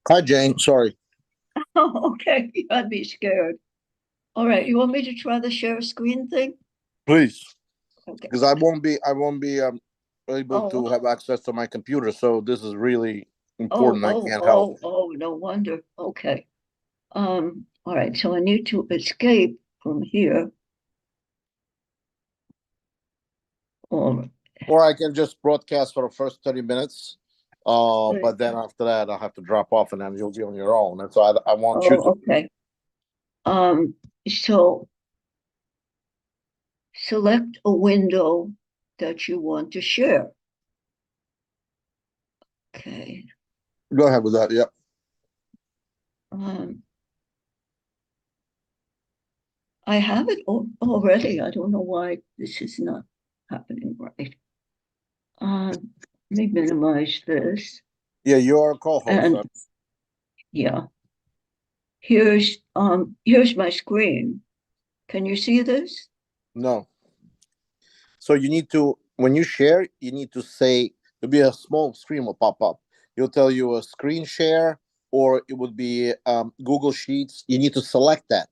Hi, Jane. Sorry. Oh, okay. I'd be scared. All right. You want me to try the share screen thing? Please, Okay. because I won't be able Oh, to have access to my computer. So this is really oh, important. I oh, can't help. oh, oh, no wonder. Okay. All right. So I need to escape from here. Or Or I can just broadcast for the first 30 minutes. But then after that, I'll have to drop off, and then you'll be on your own. And so I want you to. oh, okay. Um, so select a window that you want to share. Okay. Go ahead with that. Yep. Um, I have it already. I don't know why this is not happening right. Let me minimize this. Yeah, you're a co-host. And yeah, here's my screen. Can you see this? No. So you need to, when you share, you need to say, there'll be a small screen will pop up. It'll tell you a screen share, or it would be Google Sheets. You need to select that.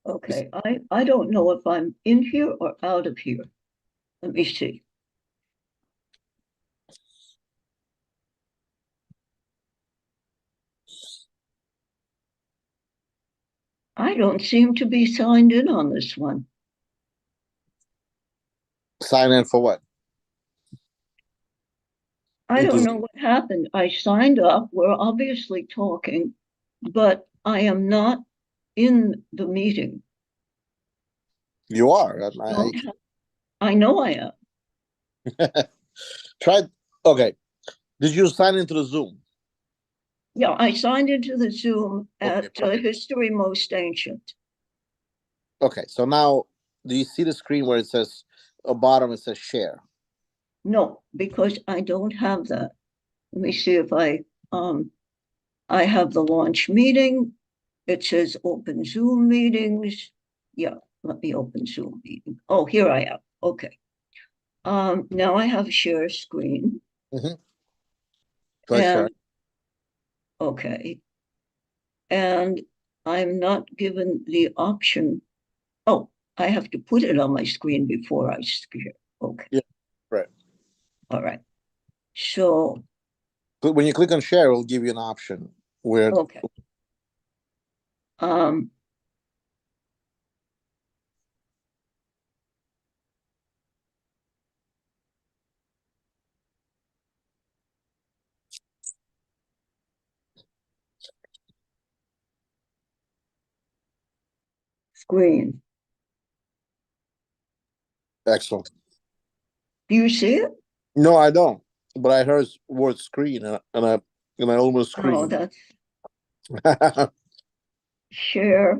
Okay, I don't know if I'm in here or out of here. Let me see. I don't seem to be signed in on this one. Sign in for what? I Into don't know what happened. I signed up. We're obviously talking, but I am not in the meeting. You are. I know I am. Try. Okay. Did you sign into the Zoom? Yeah, I signed into the Zoom Okay. at History Most Ancient. Okay. So now, do you see the screen where it says, bottom it says share? No, because I don't have that. Let me see if I have the launch meeting. It says open Zoom meetings. Yeah, let me open Zoom meeting. Oh, here I am. Okay. Now I have share screen. Mm-hmm. So share. And okay. And I'm not given the option. Oh, I have to put it on my screen before I share. Okay. Yeah. Right. All right. So, When you click on share, it'll give you an option where. okay. Um, Screen. Excellent. Do you see it? No, I don't. But I heard word screen, and I almost Oh, screamed. that's share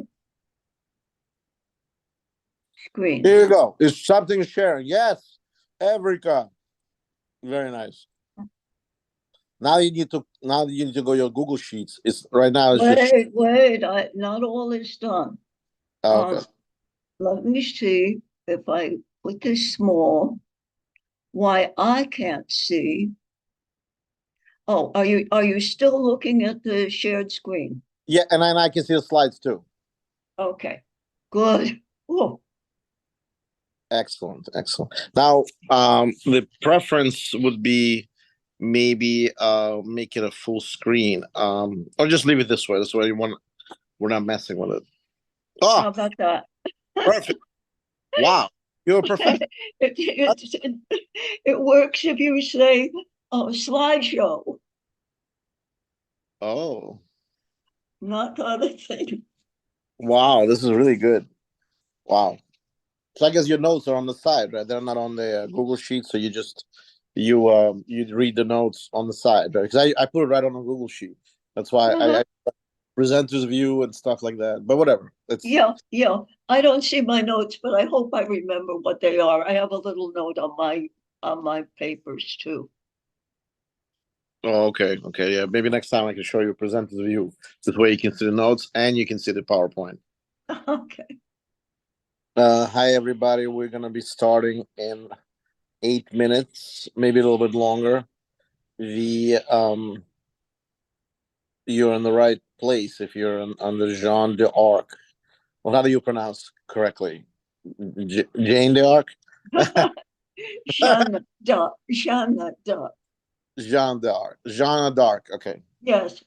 screen. Here you go. It's something sharing. Yes, Erica. Very nice. Now you need to go your Google Sheets. It's right now. It's just. Wait, not all is done. Oh, okay. Um, Let me see if I put this small, why I can't see. Oh, are you still looking at the shared screen? Yeah, and then I can see the slides too. Okay, good. Oh, Excellent, excellent. Now, the preference would be maybe make it a full screen, or just leave it this way. This way, we're not messing with it. Oh, how about that? perfect! Wow, you're a professional. It works if you say, oh, slideshow, Oh, not the other thing. wow, this is really good. Wow. So I guess your notes are on the side, right? They're not on the Google Sheet, so you read the notes on the side, right? Because I put it right on a Google Sheet. That's why Uh-huh. I presenters view and stuff like that. But whatever. It's Yeah. I don't see my notes, but I hope I remember what they are. I have a little note on my papers too. oh, okay, okay, yeah. Maybe next time I can show you a presenter's view. This way you can see the notes and you can see the PowerPoint. Okay. Hi everybody. We're gonna be starting in 8 minutes, maybe a little bit longer. The You're in the right place if you're on the Jean d'Arc. Well, how do you pronounce correctly? Jane d'Arc? Jeanne d'Arc. Jean d'Arc. Jean d'Arc. Okay. Yes.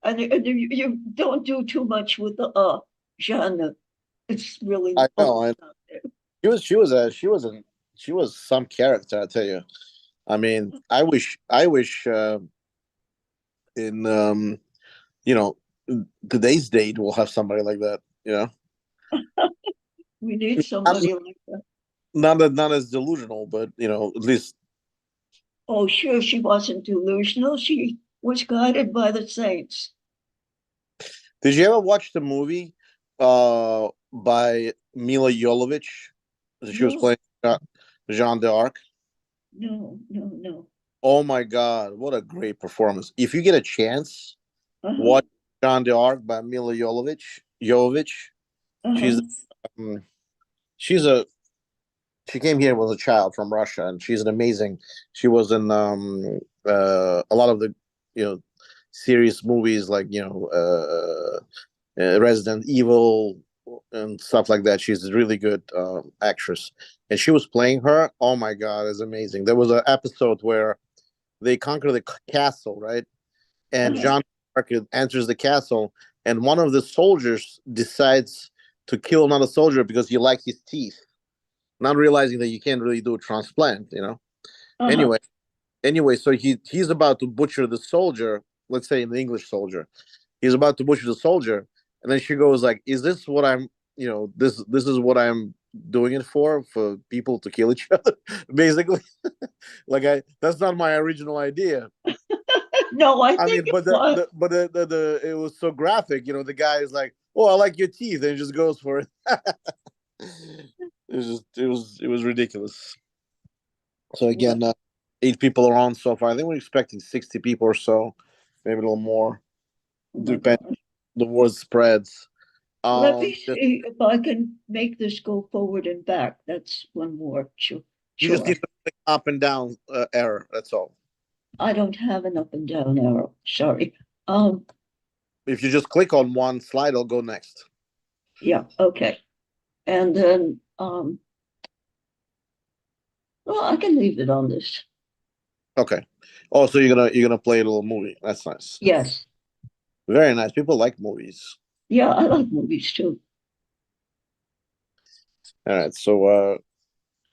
And you don't do too much with the Jeanne. It's really I know. old. And she was some character. I tell you. I mean, I wish in you know today's date we'll have somebody like that. We need Not somebody like that. not as delusional, but at least. Oh, sure, she wasn't delusional. She was guided by the saints. Did you ever watch the movie by Mila Jovovich? She was No, playing Jeanne d'Arc. no, no, no. Oh my God, what a great performance! If you get a chance, Uh-huh, watch Jeanne d'Arc by Mila Jovovich. Jovovich. She's uh-huh, um, she's a she came here as a child from Russia, and she's an amazing. She was in a lot of the you know serious movies like Resident Evil and stuff like that. She's a really good actress, and she was playing her. Oh my God, it's amazing. There was an episode where they conquer the castle, right? And uh-huh, John Park enters the castle, and one of the soldiers decides to kill another soldier because he likes his teeth, not realizing that you can't really do a transplant. uh-huh. Anyway, so he's about to butcher the soldier. Let's say an English soldier. He's about to butcher the soldier, and then she goes like, "Is this what I'm? This is what I'm doing it for people to kill each other, basically." Like that's not my original idea. No, I I think mean, it but was. the it was so graphic. The guy is like, "Oh, I like your teeth," and he just goes for it. It was ridiculous. So Well, again, 8 people are on so far. I think we're expecting 60 people or so, maybe a little more. oh my Depending gosh. the word spreads. Let me Just, see if I can make this go forward and back. That's one more. Sure. you just need Sure. to click up and down error. That's all. I don't have an up and down arrow. Sorry. Um, If you just click on one slide, it'll go next. yeah, okay. And then well, I can leave it on this. Okay. Oh, so you're gonna play a little movie. That's nice. Yes. Very nice. People like movies. Yeah, I like movies too. All right. So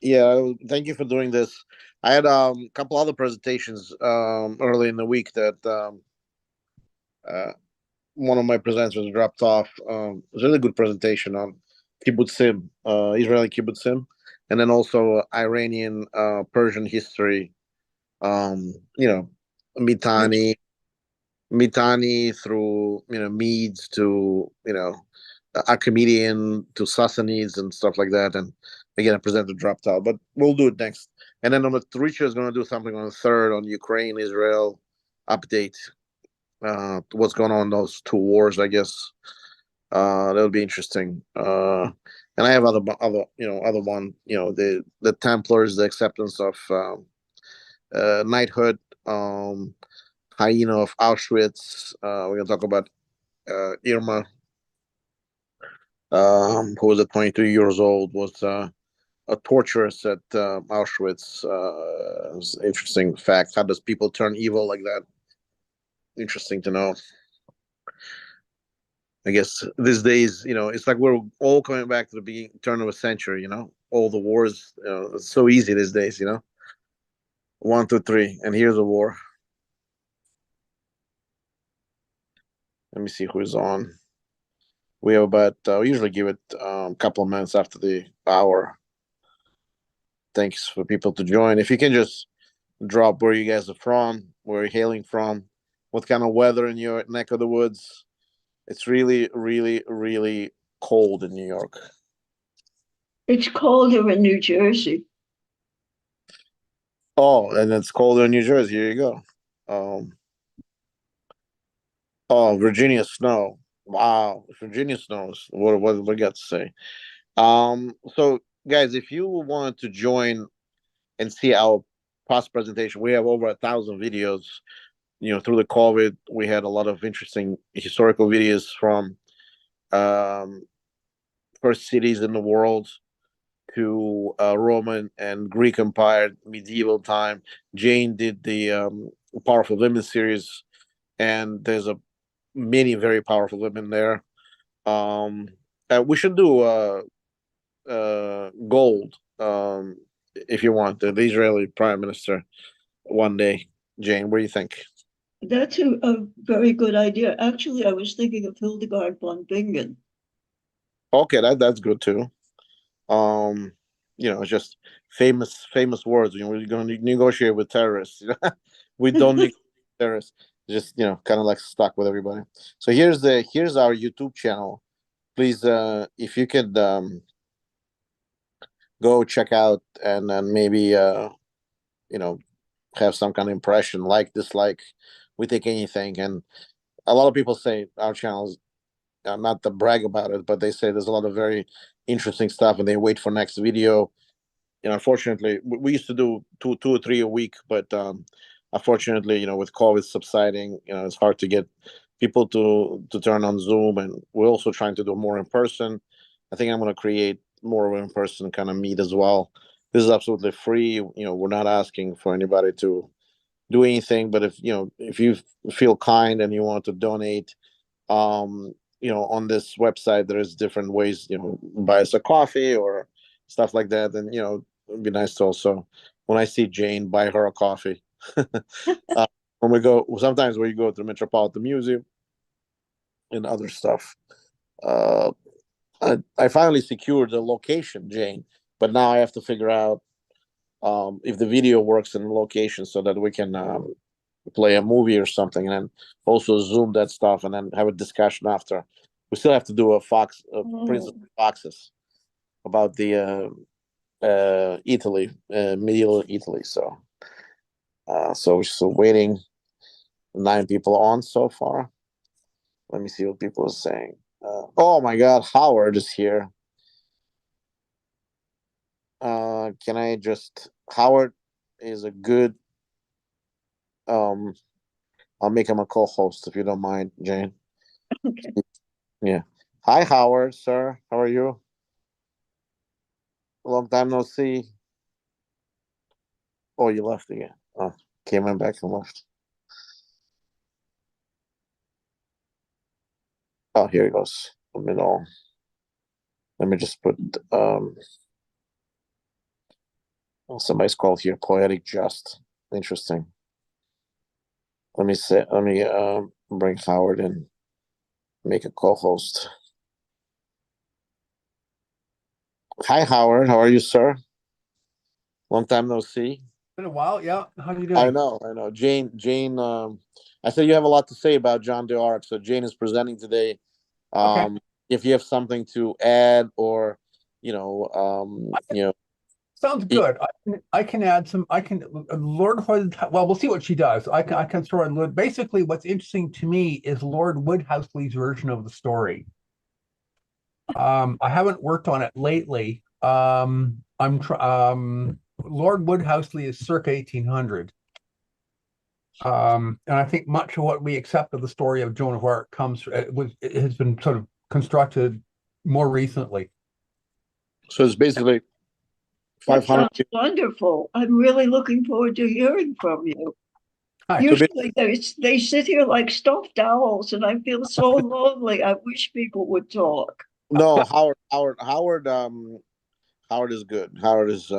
yeah, thank you for doing this. I had a couple other presentations early in the week that uh, one of my presenters dropped off. It was a really good presentation on kibbutzim, Israeli kibbutzim, and then also Iranian Persian history. You know, Which Mitani, Mitani through Medes to Archimedean to Sassanids and stuff like that. And again, a presenter dropped out, but we'll do it next. And then on the Richard is going to do something on the third on Ukraine Israel update. What's going on in those two wars? I guess that'll be interesting. And I have other one. The Templars, the acceptance of knighthood. Hyena of Auschwitz. We're gonna talk about Irma, who was at 22 years old, was a torturess at Auschwitz. It was an interesting fact. How does people turn evil like that? Interesting to know. I guess these days, it's like we're all coming back to the turn of a century. All the wars. It's so easy these days. One, two, three, and here's a war. Let me see who's on. We have about. We usually give it a couple of minutes after the hour. Thanks for people to join. If you can just drop where you guys are from, where you're hailing from, what kind of weather in your neck of the woods. It's really, really, really cold in New York. it's colder in New Jersey. Oh, and it's colder in New Jersey. Here you go. Oh, Virginia snow. Wow, Virginia snows. What we got to say? So guys, if you want to join and see our past presentation, we have over 1,000 videos. Through the COVID, we had a lot of interesting historical videos from um, first cities in the world to Roman and Greek Empire, medieval time. Jane did the Powerful Women series, and there's a many very powerful women there. Um, we should do gold if you want the Israeli prime minister one day. Jane, what do you think? That's a very good idea. Actually, I was thinking of Hildegard von Bingen. Okay, that's good too. Um, it's just famous words. We're going to negotiate with terrorists. We don't negotiate with terrorists. Just kind of like stuck with everybody. So here's our YouTube channel. Please, if you could go check out and then maybe you know have some kind of impression, like, dislike. We take anything. And a lot of people say our channels, not to brag about it, but they say there's a lot of very interesting stuff, and they wait for next video. Unfortunately, we used to do two or three a week, but unfortunately, with COVID subsiding, it's hard to get people to turn on Zoom, and we're also trying to do more in person. I think I'm going to create more of an in person kind of meet as well. This is absolutely free. We're not asking for anybody to do anything, but if you feel kind and you want to donate, on this website there's different ways, buy us a coffee or stuff like that. And it'd be nice to also, when I see Jane, buy her a coffee. When we go, sometimes we go to the Metropolitan Museum and other stuff. uh I finally secured the location, Jane, but now I have to figure out if the video works in the location so that we can play a movie or something, and then also zoom that stuff and then have a discussion after. We still have to do a Princess Oh, Foxes about the Italy, medieval Italy. So we're still waiting. 9 people on so far. Let me see what people are saying. Oh my God, Howard is here. Can I just Howard is a good. Um, I'll make him a co-host if you don't mind, Jane. okay. Yeah. Hi, Howard, sir. How are you? Long time no see. Oh, you left again. Oh, came in back and left. Oh, here he goes. Let me just put oh, somebody's called here Poetic Just. Interesting. Let me bring Howard and make a co-host. Hi, Howard. How are you, sir? Long time no see. Been a while, yeah. How are you I doing? know, I know. Jane, I said you have a lot to say about John d'Arc, so Jane is presenting today. Okay. If you have something to add, or I can, sounds good. I can add some. I can Lord Hood. Well, we'll see what she does. I can throw in. Basically, what's interesting to me is Lord Woodhousley's version of the story. I haven't worked on it lately. Lord Woodhousley is circa 1800. And I think much of what we accept of the story of Joan of Arc it has been sort of constructed more recently. so it's basically That 500. sounds wonderful. I'm really looking forward to hearing from you. Hi. So Usually they sit here like stuffed owls, and I feel so lonely. I wish people would talk. no, Well, Howard is good. Howard is.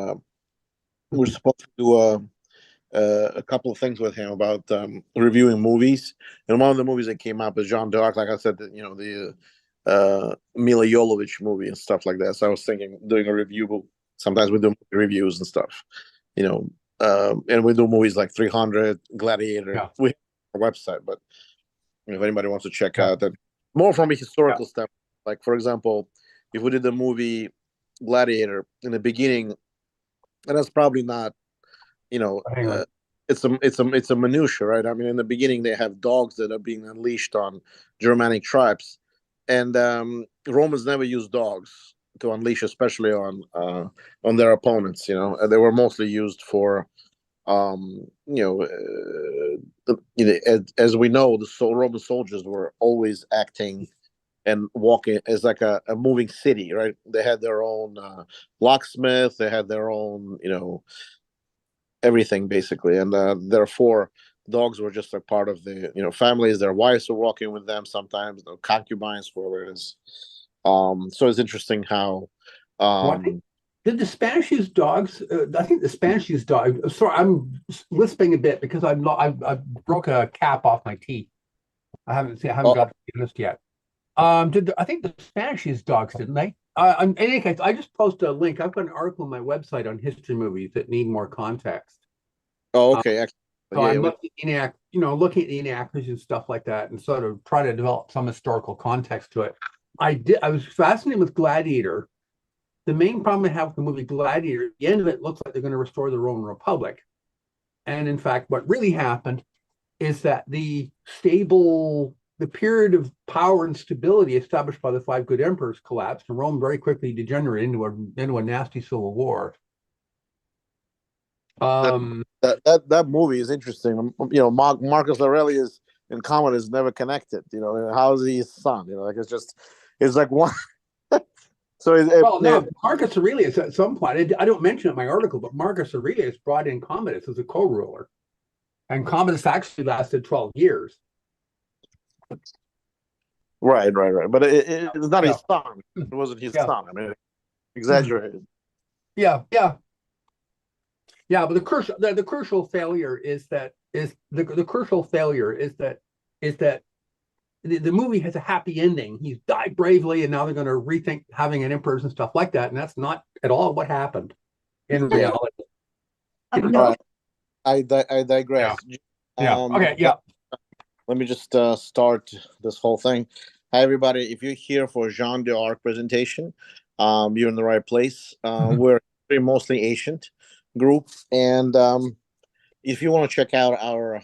We're supposed to do a couple of things with him about reviewing movies, and one of the movies that came up is John d'Arc. Like I said, the Mila Jovovich movie and stuff like that. So I was thinking doing a review. Sometimes we do reviews and stuff, and we do movies like 300, Gladiator. yeah, We have our website, but if anybody wants to check yeah, out that, more from a yeah. historical standpoint. Like, for example, if we did the movie Gladiator in the beginning, and that's probably not, you know, Hang on. it's a minutia, right? I mean, in the beginning, they have dogs that are being unleashed on Germanic tribes, and Romans never used dogs. to unleash, especially on their opponents. They were mostly used for as we know, the Roman soldiers were always acting and walking as like a moving city, right? They had their own locksmith, they had their own, everything basically, and therefore dogs were just a part of the families. Their wives were walking with them sometimes, concubines, whatever it is. So it's interesting how. Did the Spanish use dogs? I think the Spanish use dogs. Sorry, I'm lisping a bit because I broke a cap off my teeth. I haven't got the list yet. I think the Spanish used dogs, didn't they? In any case, I just posted a link. I've got an article on my website on history movies that need more context. Oh, okay. So I'm looking at the inaccuracies and stuff like that, and sort of try to develop some historical context to it. I was fascinated with Gladiator. The main problem I have with the movie Gladiator, at the end of it looks like they're going to restore the Roman Republic. And in fact, what really happened is that the period of power and stability established by the 5 good emperors collapsed, and Rome very quickly degenerated into a nasty civil war. That movie is interesting. Marcus Aurelius and Commodus never connected. How is he his son? It's like one. No, Marcus Aurelius at some point, I don't mention it in my article, but Marcus Aurelius brought in Commodus as a co-ruler, and Commodus actually lasted 12 years. Right. But it's not his son. It wasn't his son. I mean, exaggerated. Yeah. But the crucial failure is that the movie has a happy ending. He's died bravely, and now they're going to rethink having an emperor and stuff like that. And that's not at all what happened in reality. I digress. Okay. Let me just start this whole thing. Hi, everybody. If you're here for Jeanne d'Arc presentation, you're in the right place. We're a mostly ancient group. And if you want to check out our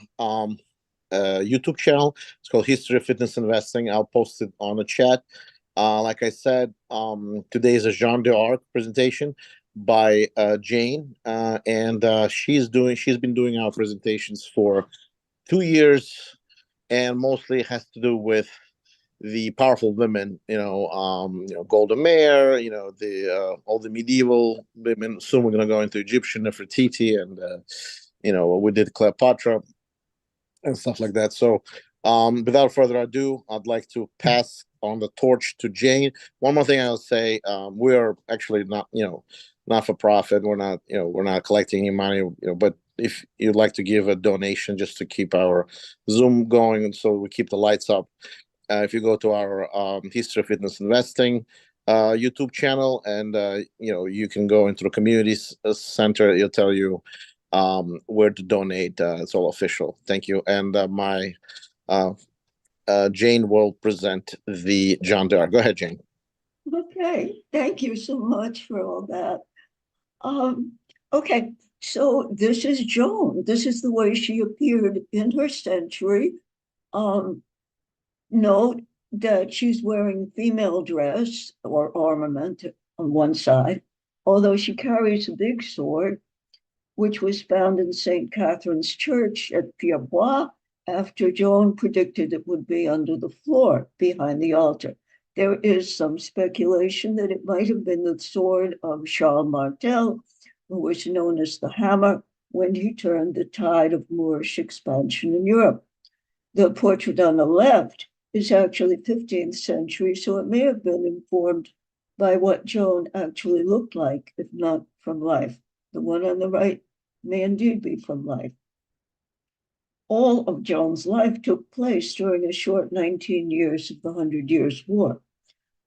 YouTube channel, it's called History of Fitness Investing. I'll post it on the chat. Like I said, today is a Jeanne d'Arc presentation by Jane, and she's been doing our presentations for 2 years, and mostly has to do with the powerful women, Golda Meir, all the medieval women. Soon we're going to go into Egyptian Nefertiti, and we did Cleopatra and stuff like that. So without further ado, I'd like to pass on the torch to Jane. One more thing I'll say, we are actually not for profit. We're not collecting any money, but if you'd like to give a donation just to keep our Zoom going and so we keep the lights up, if you go to our History of Fitness Investing YouTube channel, and you can go into the community center, it'll tell you where to donate. It's all official. Thank you. And Jane will present the Jeanne d'Arc. Go ahead, Jane. Okay, thank you so much for all that. Okay, so this is Joan. This is the way she appeared in her century. Note that she's wearing female dress or armament on one side, although she carries a big sword, which was found in St. Catherine's Church at Pierrebois after Joan predicted it would be under the floor behind the altar. There is some speculation that it might have been the sword of Charles Martel, who was known as the Hammer, when he turned the tide of Moorish expansion in Europe. The portrait on the left is actually 15th century, so it may have been informed by what Joan actually looked like, if not from life. The one on the right may indeed be from life. All of Joan's life took place during a short 19 years of the 100 Years' War.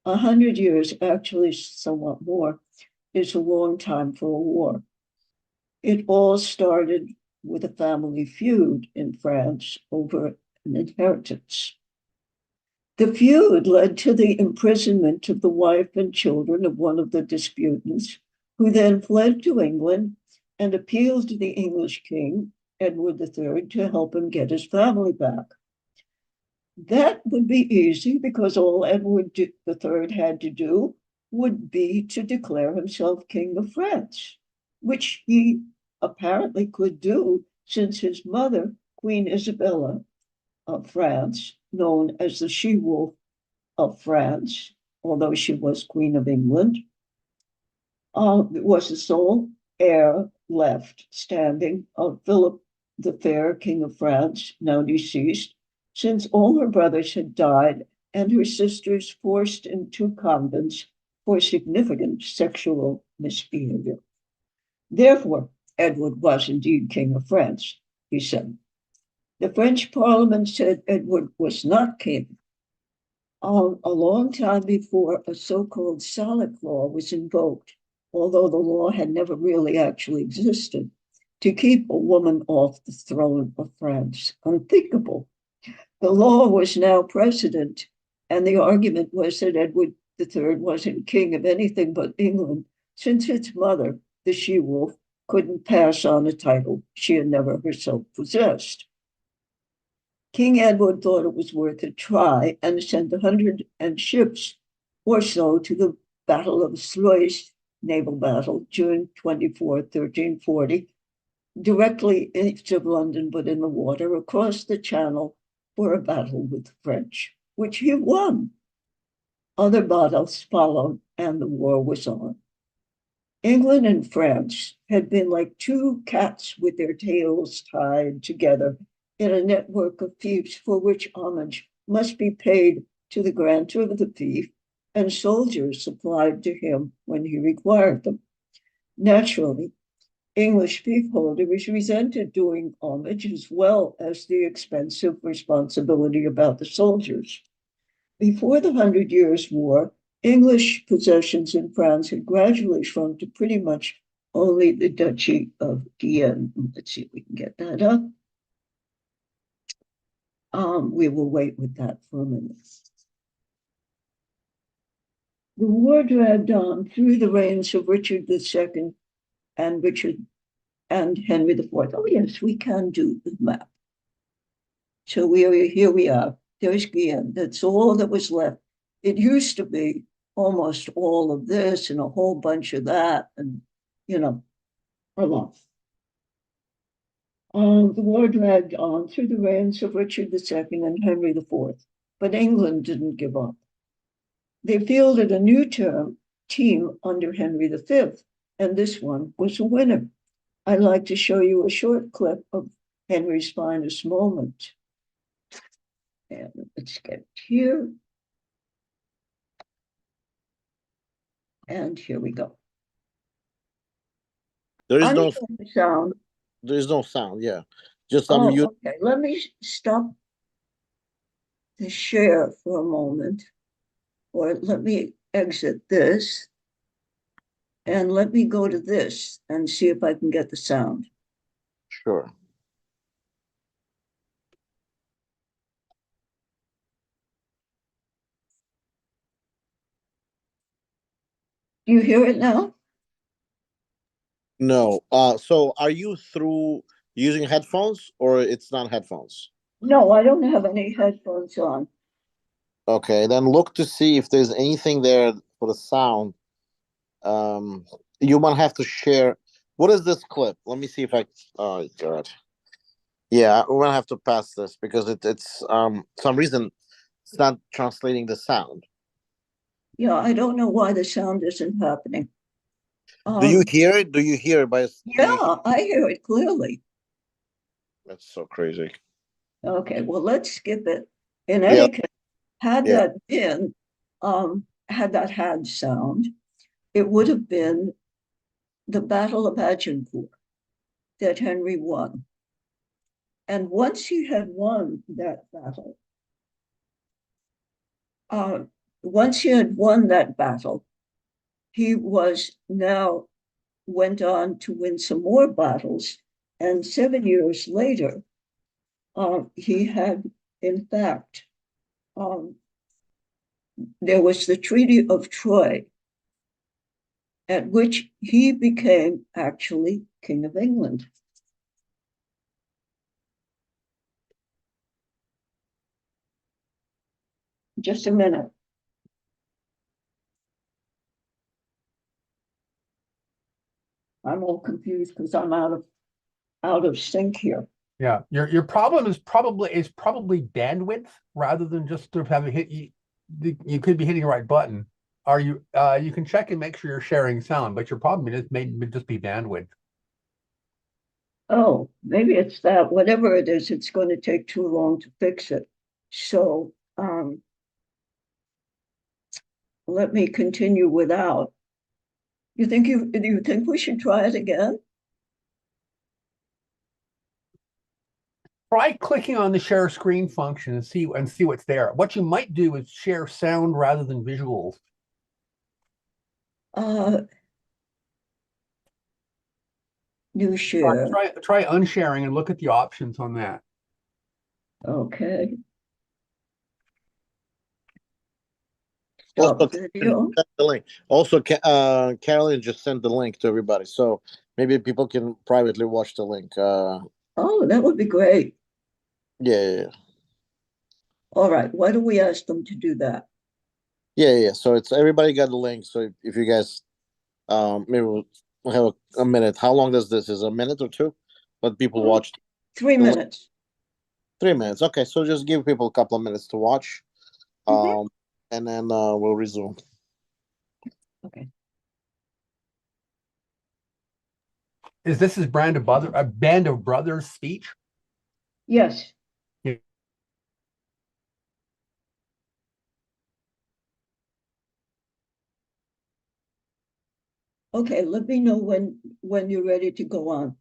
100 years, actually somewhat more, is a long time for a war. It all started with a family feud in France over an inheritance. The feud led to the imprisonment of the wife and children of one of the disputants, who then fled to England and appealed to the English king, Edward III, to help him get his family back. That would be easy because all Edward III had to do would be to declare himself King of France, which he apparently could do since his mother, Queen Isabella of France, known as the She-Wolf of France, although she was Queen of England, was the sole heir left standing of Philip the Fair, King of France, now deceased, since all her brothers had died and her sisters forced into convents for significant sexual misbehavior. Therefore, Edward was indeed King of France, he said. The French Parliament said Edward was not king. A long time before a so-called Salic law was invoked, although the law had never really actually existed, to keep a woman off the throne of France. Unthinkable. The law was now precedent, and the argument was that Edward III wasn't king of anything but England, since its mother, the She-Wolf, couldn't pass on a title she had never herself possessed. King Edward thought it was worth a try and sent 100 ships or so to the Battle of Sluys, naval battle, June 24, 1340, directly east of London, but in the water, across the Channel for a battle with the French, which he won. Other battles followed, and the war was on. England and France had been like two cats with their tails tied together in a network of fiefs for which homage must be paid to the grantor of the fief and soldiers supplied to him when he required them. Naturally, English fief holders resented doing homage as well as the expensive responsibility about the soldiers. Before the 100 Years' War, English possessions in France had gradually shrunk to pretty much only the Duchy of Guyenne. Let's see if we can get that up. We will wait with that for a minute. The war dragged on through the reigns of Richard II and Henry IV. Oh yes, we can do the map. So here we are. There's Guyenne. That's all that was left. It used to be almost all of this and a whole bunch of that, and a lot. The war dragged on through the reigns of Richard II and Henry IV, but England didn't give up. They fielded a new team under Henry V, and this one was a winner. I'd like to show you a short clip of Henry's finest moment. And let's get here. And here we go. There is no sound. There is no sound. Yeah, just okay. Let me stop the share for a moment, or let me exit this, and let me go to this and see if I can get the sound. Sure. Do you hear it now? No. So are you through using headphones or it's not headphones? No, I don't have any headphones on. Okay, then look to see if there's anything there for the sound. You might have to share. What is this clip? Let me see if I. Oh God. Yeah, we're gonna have to pass this because it's some reason it's not translating the sound. Yeah, I don't know why the sound isn't happening. Do you hear it? Do you hear it by? Yeah, I hear it clearly. That's so crazy. Okay, well, let's skip it. In any case, had that been, had that had sound, it would have been the Battle of Agincourt that Henry won. And once he had won that battle, he was now went on to win some more battles. And 7 years later, he had, in fact, there was the Treaty of Troy, at which he became actually King of England. Just a minute. I'm all confused because I'm out of sync here. Yeah, your problem is probably bandwidth rather than just sort of having hit you could be hitting the right button. Are you you can check and make sure you're sharing sound, but your problem is may just be bandwidth. Oh, maybe it's that. Whatever it is, it's going to take too long to fix it. So let me continue without. You think we should try it again? Try clicking on the share screen function and see what's there. What you might do is share sound rather than visuals. New share. Try unsharing and look at the options on that. Okay. Also, Stop video. send the link. Also, Carolyn just sent the link to everybody, so maybe people can privately watch the link. Oh, that would be great. Yeah. All right. Why don't we ask them to do that? Yeah. So it's everybody got the link. So if you guys, maybe we'll have a minute. How long does this? Is it a minute or two? Let people watch. 3 minutes. 3 minutes. Okay, so just give people a couple of minutes to watch, Mhm. and then we'll resume. Okay. Is this his Band of Brothers speech? Yes. Yeah. Okay, let me know when you're ready to go on.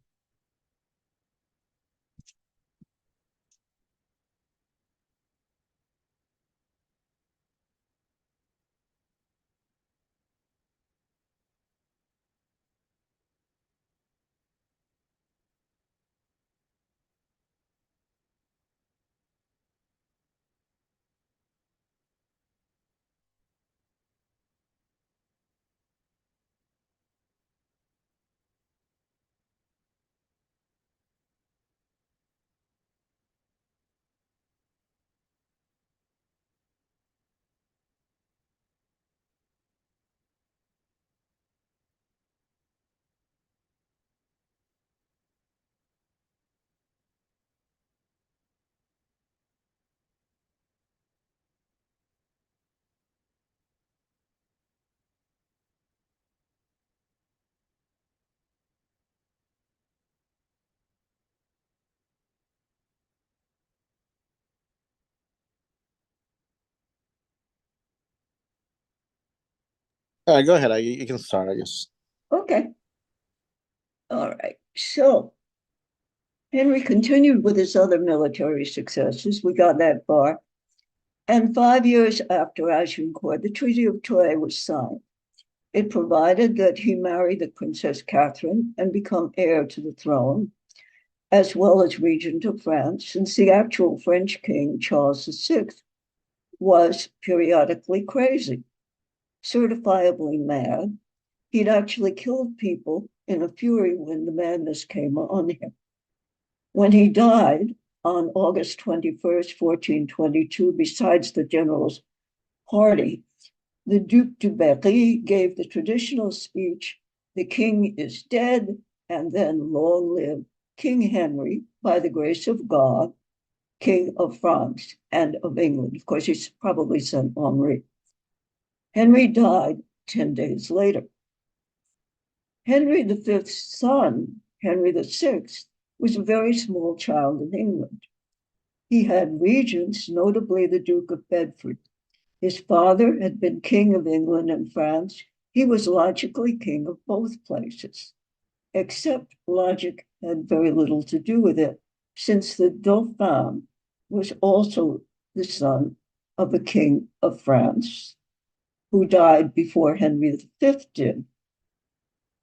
All right, go ahead. You can start, I guess. Okay. All right. So Henry continued with his other military successes. We got that far. And 5 years after Agincourt, the Treaty of Troyes was signed. It provided that he marry the Princess Catherine and become heir to the throne, as well as regent of France, since the actual French king, Charles VI, was periodically crazy, certifiably mad. He'd actually killed people in a fury when the madness came on him. When he died on August 21st, 1422, besides the general's party, the Duc de Berry gave the traditional speech, "The king is dead," and then "Long live King Henry, by the grace of God, King of France and of England." Of course, he's probably Saint Henri. Henry died 10 days later. Henry V's son, Henry VI, was a very small child in England. He had regents, notably the Duke of Bedford. His father had been King of England and France. He was logically king of both places, except logic had very little to do with it, since the Dauphin was also the son of a king of France who died before Henry V did.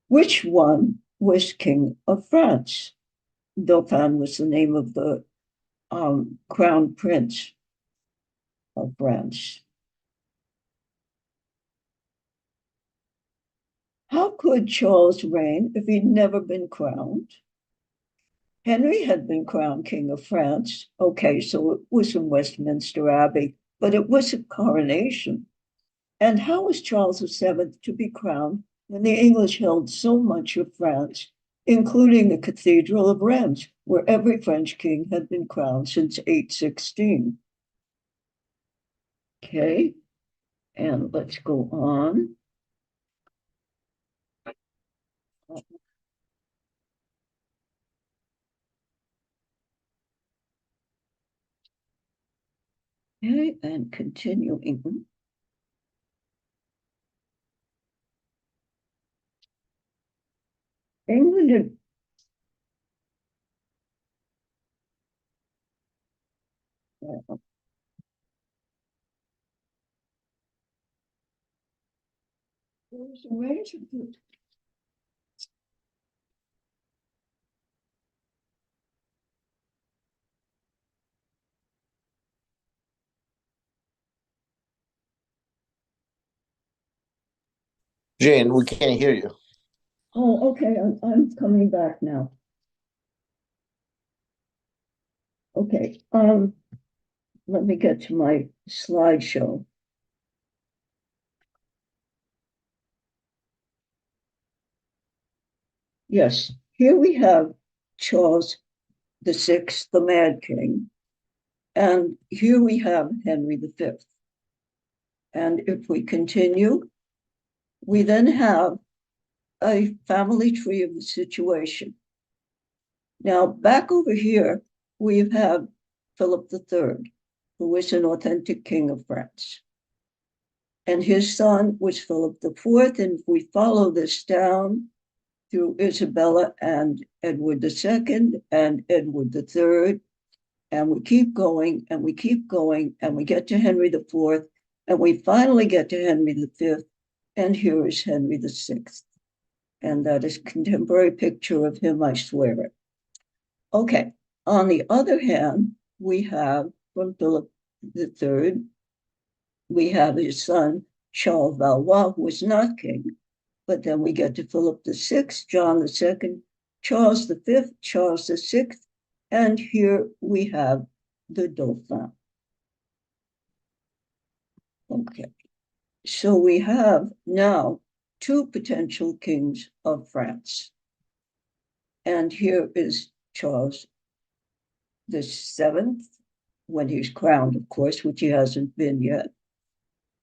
Which one was king of France? Dauphin was the name of the crown prince of France. How could Charles reign if he'd never been crowned? Henry had been crowned King of France. Okay, so it was in Westminster Abbey, but it was a coronation. And how was Charles VII to be crowned when the English held so much of France, including the Cathedral of Reims, where every French king had been crowned since 816. Okay, and let's go on. Okay, and continuing. England had there was a range of good. Jane, we can't hear you. Oh, okay, I'm coming back now. Okay, let me get to my slideshow. Yes, here we have Charles VI, the Mad King, and here we have Henry V. And if we continue, we then have a family tree of the situation. Now, back over here, we have Philip III, who is an authentic king of France. And his son was Philip IV. And if we follow this down through Isabella and Edward II and Edward III, and we keep going and we keep going and we get to Henry IV, and we finally get to Henry V, and here is Henry VI. And that is a contemporary picture of him, I swear it. Okay, on the other hand, we have from Philip III, we have his son, Charles Valois, who was not king. But then we get to Philip VI, John II, Charles V, Charles VI, and here we have the Dauphin. Okay, so we have now two potential kings of France. And here is Charles VII, when he's crowned, of course, which he hasn't been yet.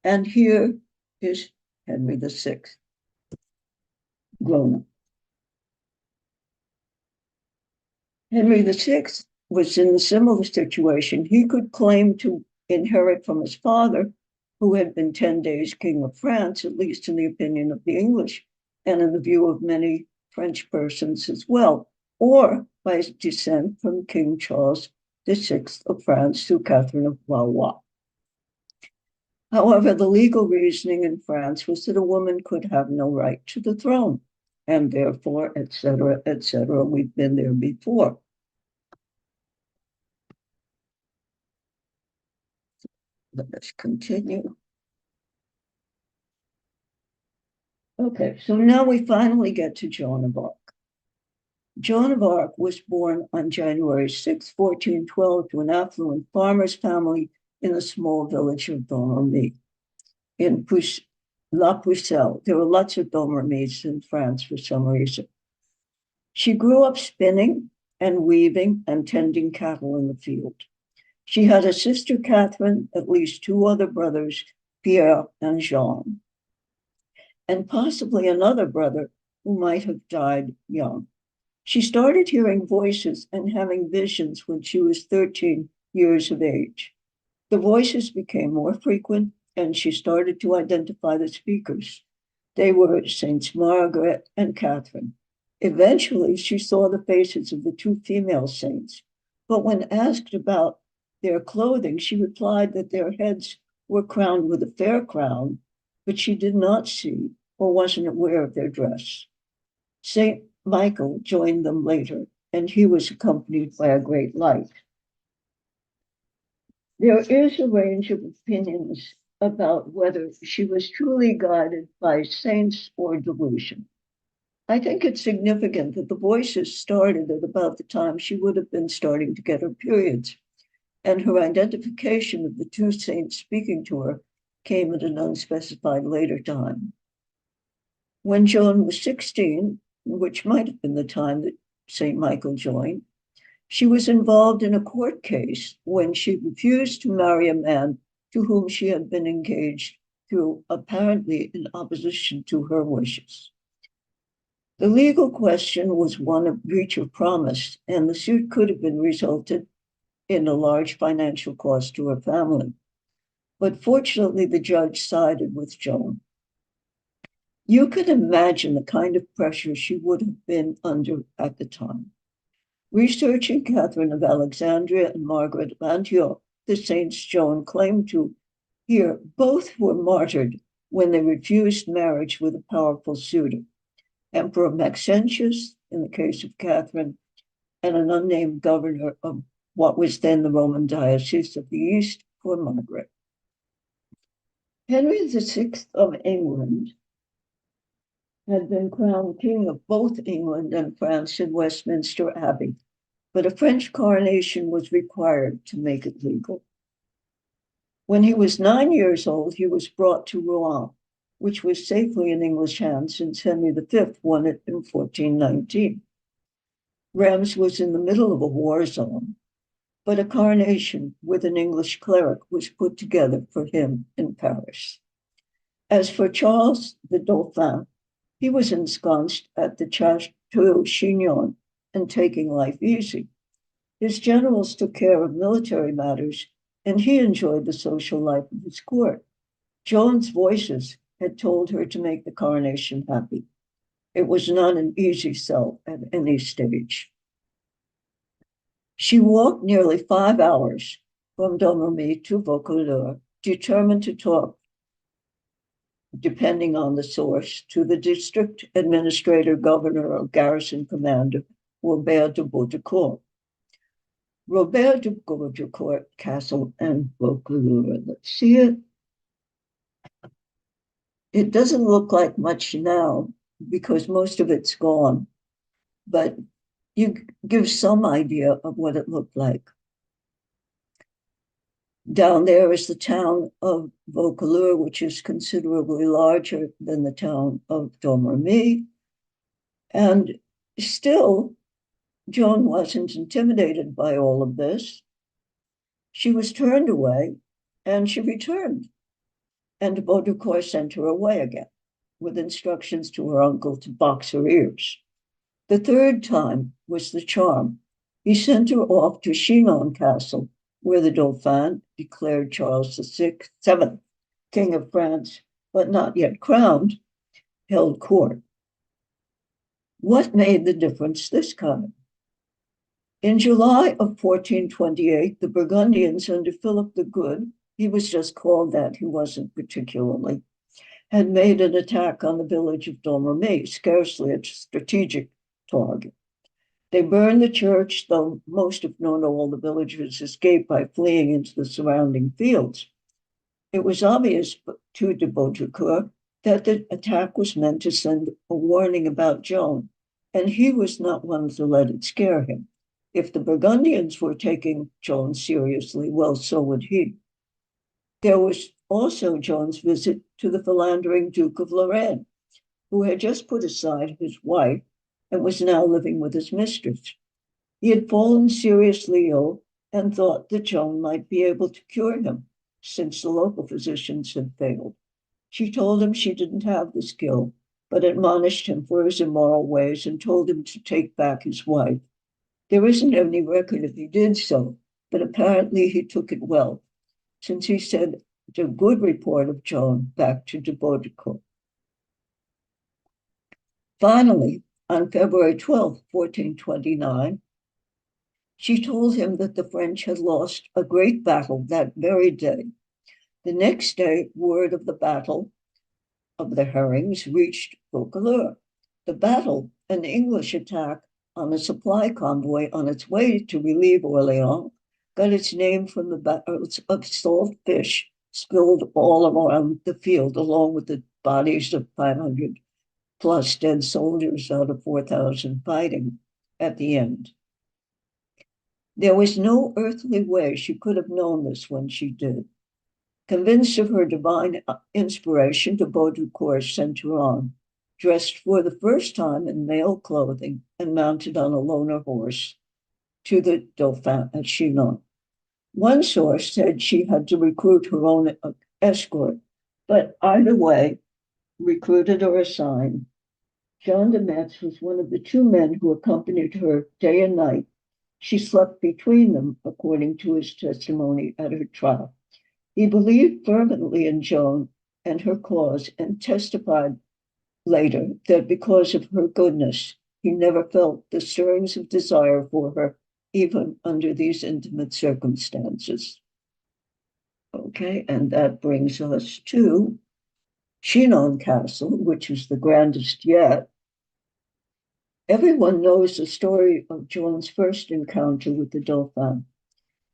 And here is Henry VI, grown up. Henry VI was in a similar situation. He could claim to inherit from his father, who had been 10 days king of France, at least in the opinion of the English, and in the view of many French persons as well, or by his descent from King Charles VI of France through Catherine of Valois. However, the legal reasoning in France was that a woman could have no right to the throne, and therefore, etc., etc. We've been there before. Let us continue. Okay, so now we finally get to Joan of Arc. Joan of Arc was born on January 6, 1412, to an affluent farmer's family in the small village of Domremy in La Pucelle. There were lots of Domremies in France for some reason. She grew up spinning and weaving and tending cattle in the field. She had a sister, Catherine, at least two other brothers, Pierre and Jean, and possibly another brother who might have died young. She started hearing voices and having visions when she was 13 years of age. The voices became more frequent, and she started to identify the speakers. They were Saints Margaret and Catherine. Eventually, she saw the faces of the two female saints, but when asked about their clothing, she replied that their heads were crowned with a fair crown, but she did not see or wasn't aware of their dress. Saint Michael joined them later, and he was accompanied by a great light. There is a range of opinions about whether she was truly guided by saints or delusion. I think it's significant that the voices started at about the time she would have been starting to get her periods, and her identification of the two saints speaking to her came at an unspecified later time. When Joan was 16, which might have been the time that St. Michael joined, she was involved in a court case when she refused to marry a man to whom she had been engaged through apparently in opposition to her wishes. The legal question was one of breach of promise, and the suit could have been resulted in a large financial cost to her family. But fortunately, the judge sided with Joan. You can imagine the kind of pressure she would have been under at the time. Researching Catherine of Alexandria and Margaret of Antioch, the saints Joan claimed to hear, both were martyred when they refused marriage with a powerful suitor. Emperor Maxentius, in the case of Catherine, and an unnamed governor of what was then the Roman Diocese of the East for Margaret. Henry VI of England had been crowned king of both England and France in Westminster Abbey, but a French coronation was required to make it legal. When he was 9 years old, he was brought to Rouen, which was safely in English hands since Henry V won it in 1419. Reims was in the middle of a war zone, but a coronation with an English cleric was put together for him in Paris. As for Charles the Dauphin, he was ensconced at the Chateau Chignon and taking life easy. His generals took care of military matters, and he enjoyed the social life of his court. Joan's voices had told her to make the coronation happy. It was not an easy sell at any stage. She walked nearly 5 hours from Domremy to Vaucouleurs, determined to talk, depending on the source, to the district administrator, governor, or garrison commander, Robert de Baudricourt. Robert de Baudricourt Castle and Vaucouleurs. Let's see it. It doesn't look like much now because most of it's gone, but you give some idea of what it looked like. Down there is the town of Vaucouleurs, which is considerably larger than the town of Domremy. And still, Joan wasn't intimidated by all of this. She was turned away, and she returned. And Baudricourt sent her away again, with instructions to her uncle to box her ears. The third time was the charm. He sent her off to Chinon Castle, where the Dauphin, declared Charles VII, King of France, but not yet crowned, held court. What made the difference this time? In July of 1428, the Burgundians under Philip the Good, he was just called that, he wasn't particularly, had made an attack on the village of Domremy, scarcely a strategic target. They burned the church, though most, if not all, the villagers escaped by fleeing into the surrounding fields. It was obvious to de Baudricourt that the attack was meant to send a warning about Joan, and he was not one to let it scare him. If the Burgundians were taking Joan seriously, well, so would he. There was also Joan's visit to the philandering Duke of Lorraine, who had just put aside his wife and was now living with his mistress. He had fallen seriously ill and thought that Joan might be able to cure him, since the local physicians had failed. She told him she didn't have the skill, but admonished him for his immoral ways and told him to take back his wife. There isn't any record if he did so, but apparently he took it well, since he sent a good report of Joan back to de Baudricourt. Finally, on February 12, 1429, she told him that the French had lost a great battle that very day. The next day, word of the battle of the Herrings reached Vaucouleurs. The battle, an English attack on a supply convoy on its way to relieve Orleans, got its name from the barrels of salt fish spilled all around the field, along with the bodies of 500 plus dead soldiers out of 4,000 fighting at the end. There was no earthly way she could have known this when she did. Convinced of her divine inspiration, de Baudricourt sent her on. dressed for the first time in male clothing and mounted on a loner horse to the Dauphin at Chinon. One source said she had to recruit her own escort, but either way, recruited or assigned, Jean de Metz was one of the two men who accompanied her day and night. She slept between them, according to his testimony at her trial. He believed fervently in Joan and her cause and testified later that because of her goodness, he never felt the stirrings of desire for her, even under these intimate circumstances. Okay, and that brings us to Chinon Castle, which is the grandest yet. Everyone knows the story of Joan's first encounter with the Dauphin.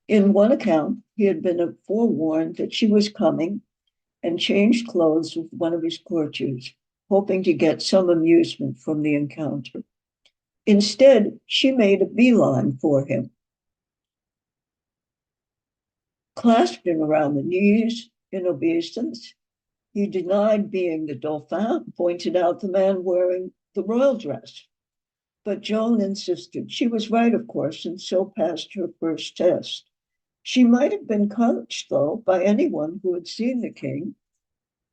In one account, he had been forewarned that she was coming and changed clothes with one of his courtiers, hoping to get some amusement from the encounter. Instead, she made a beeline for him, clasped him around the knees in obeisance. He denied being the Dauphin, pointed out the man wearing the royal dress. But Joan insisted. She was right, of course, and so passed her first test. She might have been coached, though, by anyone who had seen the king,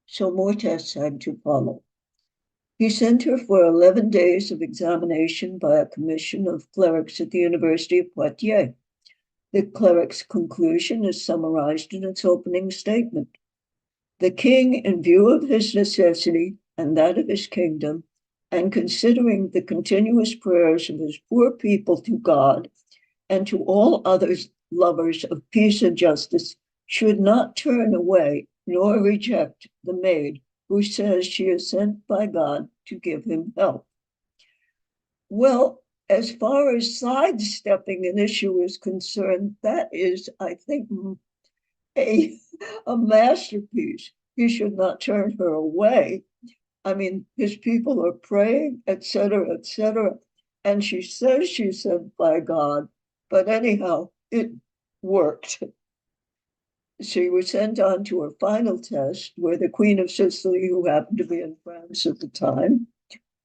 so more tests had to follow. He sent her for 11 days of examination by a commission of clerics at the University of Poitiers. The cleric's conclusion is summarized in its opening statement. The king, in view of his necessity and that of his kingdom, and considering the continuous prayers of his poor people to God and to all others lovers of peace and justice, should not turn away nor reject the maid who says she is sent by God to give him help. Well, as far as sidestepping an issue is concerned, that is, I think, a masterpiece. He should not turn her away. I mean, his people are praying, etc., etc., and she says she's sent by God, but anyhow, it worked. She was sent on to her final test, where the Queen of Sicily, who happened to be in France at the time,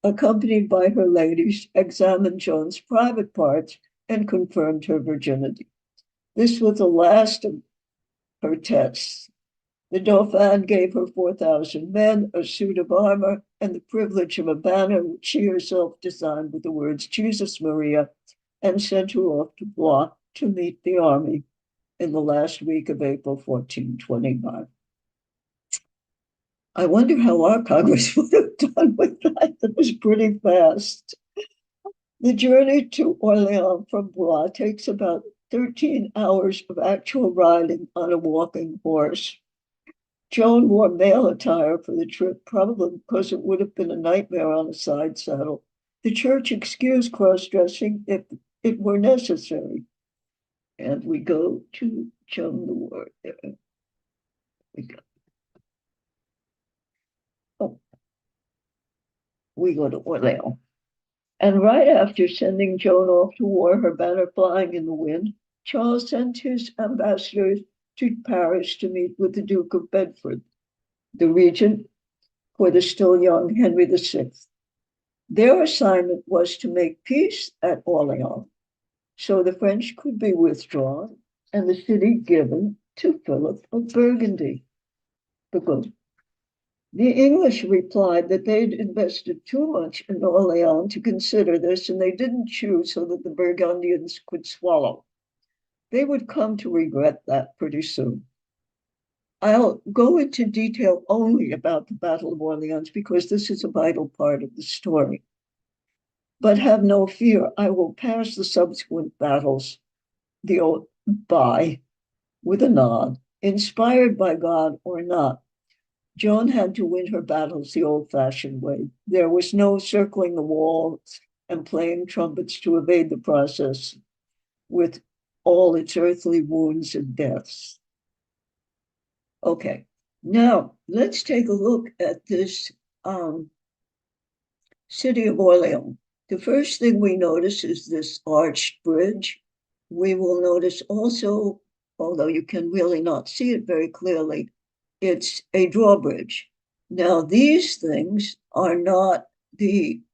accompanied by her ladies, examined Joan's private parts and confirmed her virginity. This was the last of her tests. The Dauphin gave her 4,000 men, a suit of armor, and the privilege of a banner which she herself designed with the words Jesus Maria, and sent her off to Blois to meet the army in the last week of April 1425. I wonder how our Congress would have done with that. That was pretty fast. The journey to Orleans from Blois takes about 13 hours of actual riding on a walking horse. Joan wore male attire for the trip, probably because it would have been a nightmare on a side saddle. The church excused cross-dressing if it were necessary. And we go to Joan the Warrior. We go to Orleans. And right after sending Joan off to war, her banner flying in the wind, Charles sent his ambassadors to Paris to meet with the Duke of Bedford, the regent for the still young Henry VI. Their assignment was to make peace at Orleans, so the French could be withdrawn and the city given to Philip of Burgundy. The English replied that they'd invested too much in Orleans to consider this, and they didn't choose so that the Burgundians could swallow. They would come to regret that pretty soon. I'll go into detail only about the Battle of Orleans because this is a vital part of the story. But have no fear, I will pass the subsequent battles by with a nod, inspired by God or not. Joan had to win her battles the old-fashioned way. There was no circling the walls and playing trumpets to evade the process with all its earthly wounds and deaths. Okay, now let's take a look at this city of Orleans. The first thing we notice is this arched bridge. We will notice also, although you can really not see it very clearly, it's a drawbridge. Now, these things are not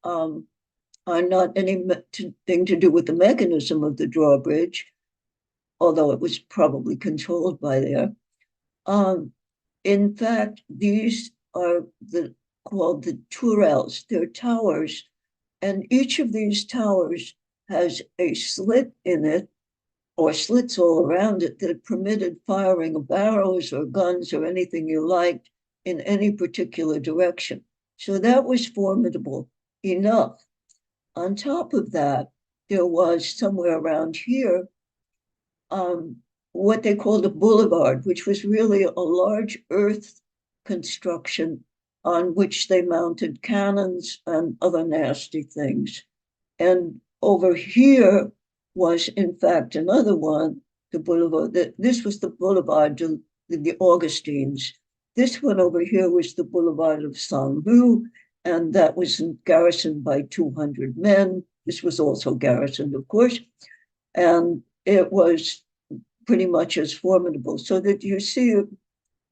are not anything to do with the mechanism of the drawbridge, although it was probably controlled by there. In fact, these are called the tourelles. They're towers, and each of these towers has a slit in it, or slits all around it, that permitted firing of arrows or guns or anything you liked in any particular direction. So that was formidable enough. On top of that, there was somewhere around here what they called a boulevard, which was really a large earth construction on which they mounted cannons and other nasty things. And over here was, in fact, another one, the boulevard. This was the Boulevard de the Augustines. This one over here was the Boulevard of Saint-Lô, and that was garrisoned by 200 men. This was also garrisoned, of course, and it was pretty much as formidable. So that you see,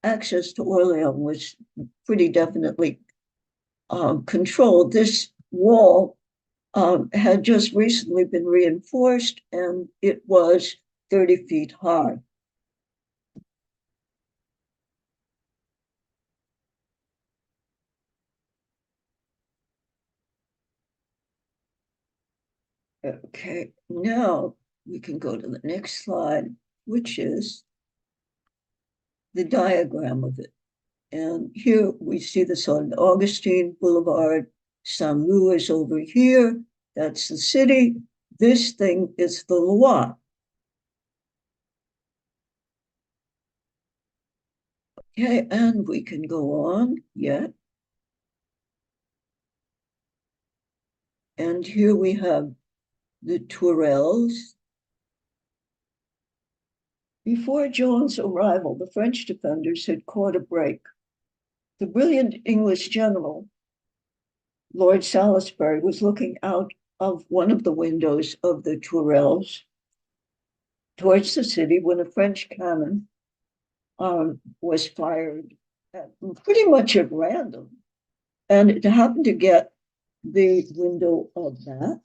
access to Orleans was pretty definitely controlled. This wall had just recently been reinforced, and it was 30 feet high. Okay, now we can go to the next slide, which is the diagram of it. And here we see the St. Augustine Boulevard. Saint-Lô is over here. That's the city. This thing is the Loire. Okay, and we can go on yet. And here we have the Tourelles. Before Joan's arrival, the French defenders had caught a break. The brilliant English general, Lord Salisbury, was looking out of one of the windows of the Tourelles towards the city when a French cannon was fired pretty much at random. And it happened to get the window of that.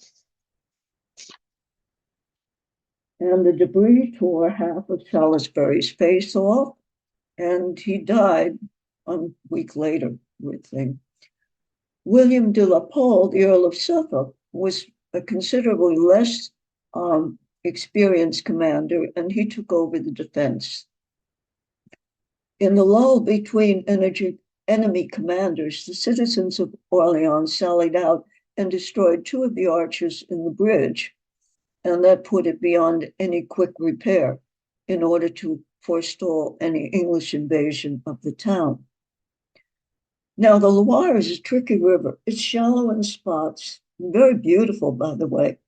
And the debris tore half of Salisbury's face off, and he died a week later, we think. William de la Pole, the Earl of Suffolk, was a considerably less experienced commander, and he took over the defense. In the lull between enemy commanders, the citizens of Orleans sallied out and destroyed 2 of the archers in the bridge, and that put it beyond any quick repair in order to forestall any English invasion of the town. Now, the Loire is a tricky river. It's shallow in spots, very beautiful, by the way.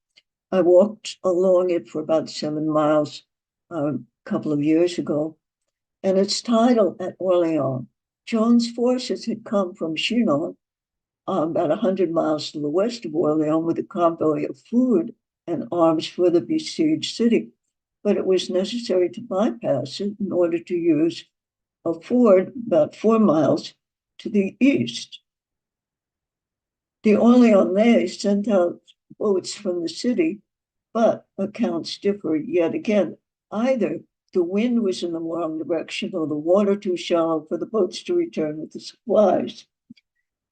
I walked along it for about 7 miles a couple of years ago, and it's tidal at Orleans. Joan's forces had come from Chinon, about 100 miles to the west of Orleans, with a convoy of food and arms for the besieged city. But it was necessary to bypass it in order to use a ford about 4 miles to the east. The Orleanais sent out boats from the city, but accounts differ yet again. Either the wind was in the wrong direction or the water too shallow for the boats to return with the supplies.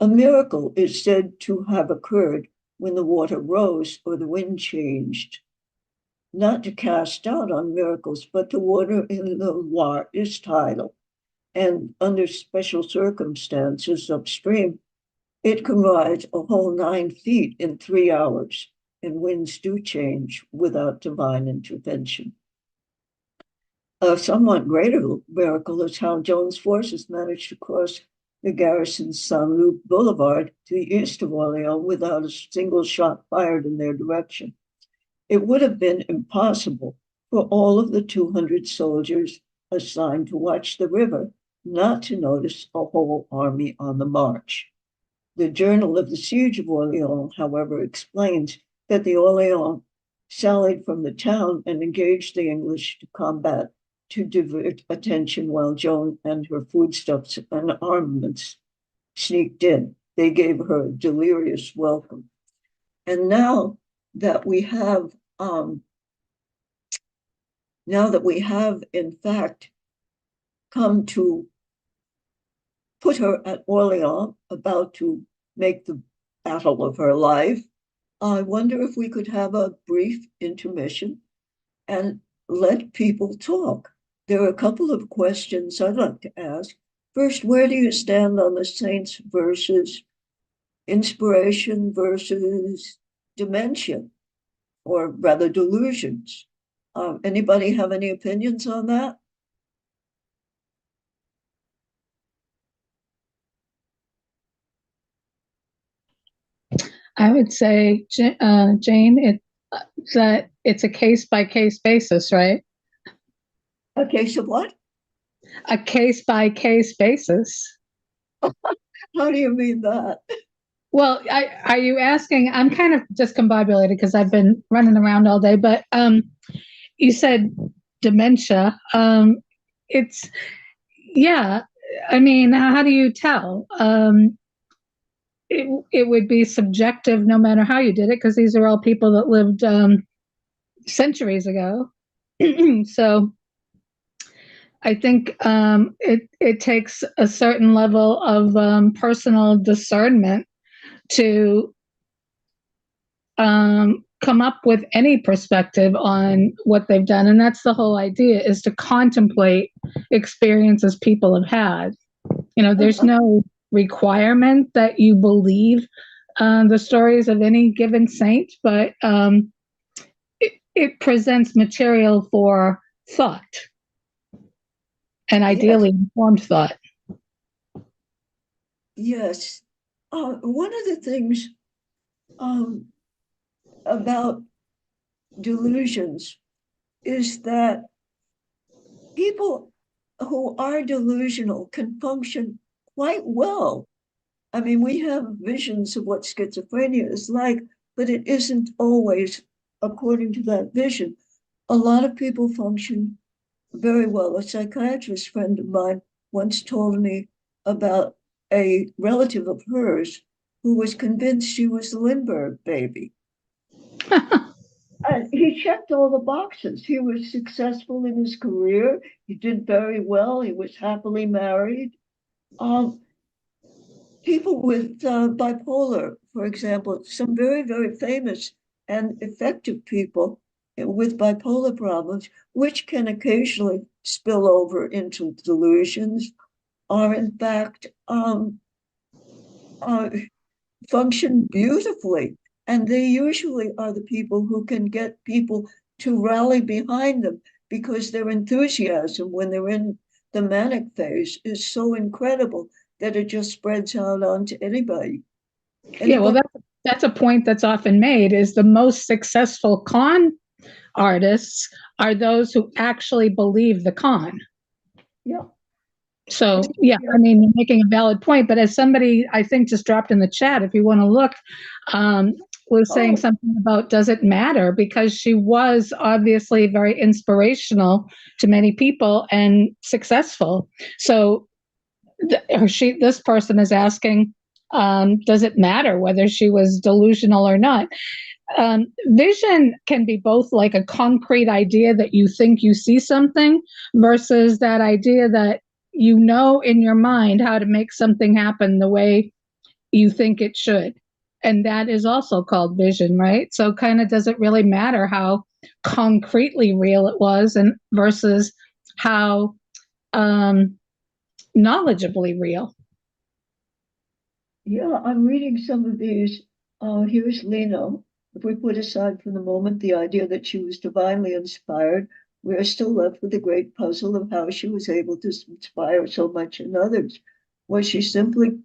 A miracle is said to have occurred when the water rose or the wind changed. Not to cast doubt on miracles, but the water in the Loire is tidal, and under special circumstances upstream, it can rise a whole 9 feet in 3 hours, and winds do change without divine intervention. A somewhat greater miracle is how Joan's forces managed to cross the garrison's Saint-Lô Boulevard to the east of Orleans without a single shot fired in their direction. It would have been impossible for all of the 200 soldiers assigned to watch the river not to notice a whole army on the march. The Journal of the Siege of Orleans, however, explains that the Orleans sallied from the town and engaged the English to combat, to divert attention while Joan and her foodstuffs and armaments sneaked in. they gave her a delirious welcome. And now that we have, in fact, come to put her at Orleans, about to make the battle of her life, I wonder if we could have a brief intermission and let people talk. There are a couple of questions I'd like to ask. First, where do you stand on the saints versus inspiration versus dementia, or rather delusions? Anybody have any opinions on that? I would say, Jane, that it's a case-by-case basis, right? A case of what? A case-by-case basis. How do you mean that? Well, are you asking? I'm kind of discombobulated because I've been running around all day, but you said dementia. It's, yeah, I mean, how do you tell? It would be subjective no matter how you did it, because these are all people that lived centuries ago. So I think it takes a certain level of personal discernment to come up with any perspective on what they've done. And that's the whole idea, is to contemplate experiences people have had. You know, there's no requirement that you believe the stories of any given saint, but it presents material for thought, and ideally informed thought. Yes. One of the things about delusions is that people who are delusional can function quite well. I mean, we have visions of what schizophrenia is like, but it isn't always according to that vision. A lot of people function very well. A psychiatrist friend of mine once told me about a relative of hers who was convinced she was the Lindbergh baby. And he checked all the boxes. He was successful in his career. He did very well. He was happily married. People with bipolar, for example, some very, very famous and effective people with bipolar problems, which can occasionally spill over into delusions, are in fact function beautifully. And they usually are the people who can get people to rally behind them, because their enthusiasm when they're in the manic phase is so incredible that it just spreads out onto anybody. Yeah, well, that's a point that's often made, is the most successful con artists are those who actually believe the con. Yeah. So, yeah, I mean, you're making a valid point, but as somebody, I think, just dropped in the chat, if you want to look, was saying something about, does it matter? Because she was obviously very inspirational to many people and successful. So this person is asking, does it matter whether she was delusional or not? Vision can be both like a concrete idea that you think you see something, versus that idea that you know in your mind how to make something happen the way you think it should. And that is also called vision, right? So kind of, does it really matter how concretely real it was and versus how knowledgeably real? Yeah, I'm reading some of these. Here's Lino. If we put aside for the moment the idea that she was divinely inspired, we are still left with the great puzzle of how she was able to inspire so much in others. Was she simply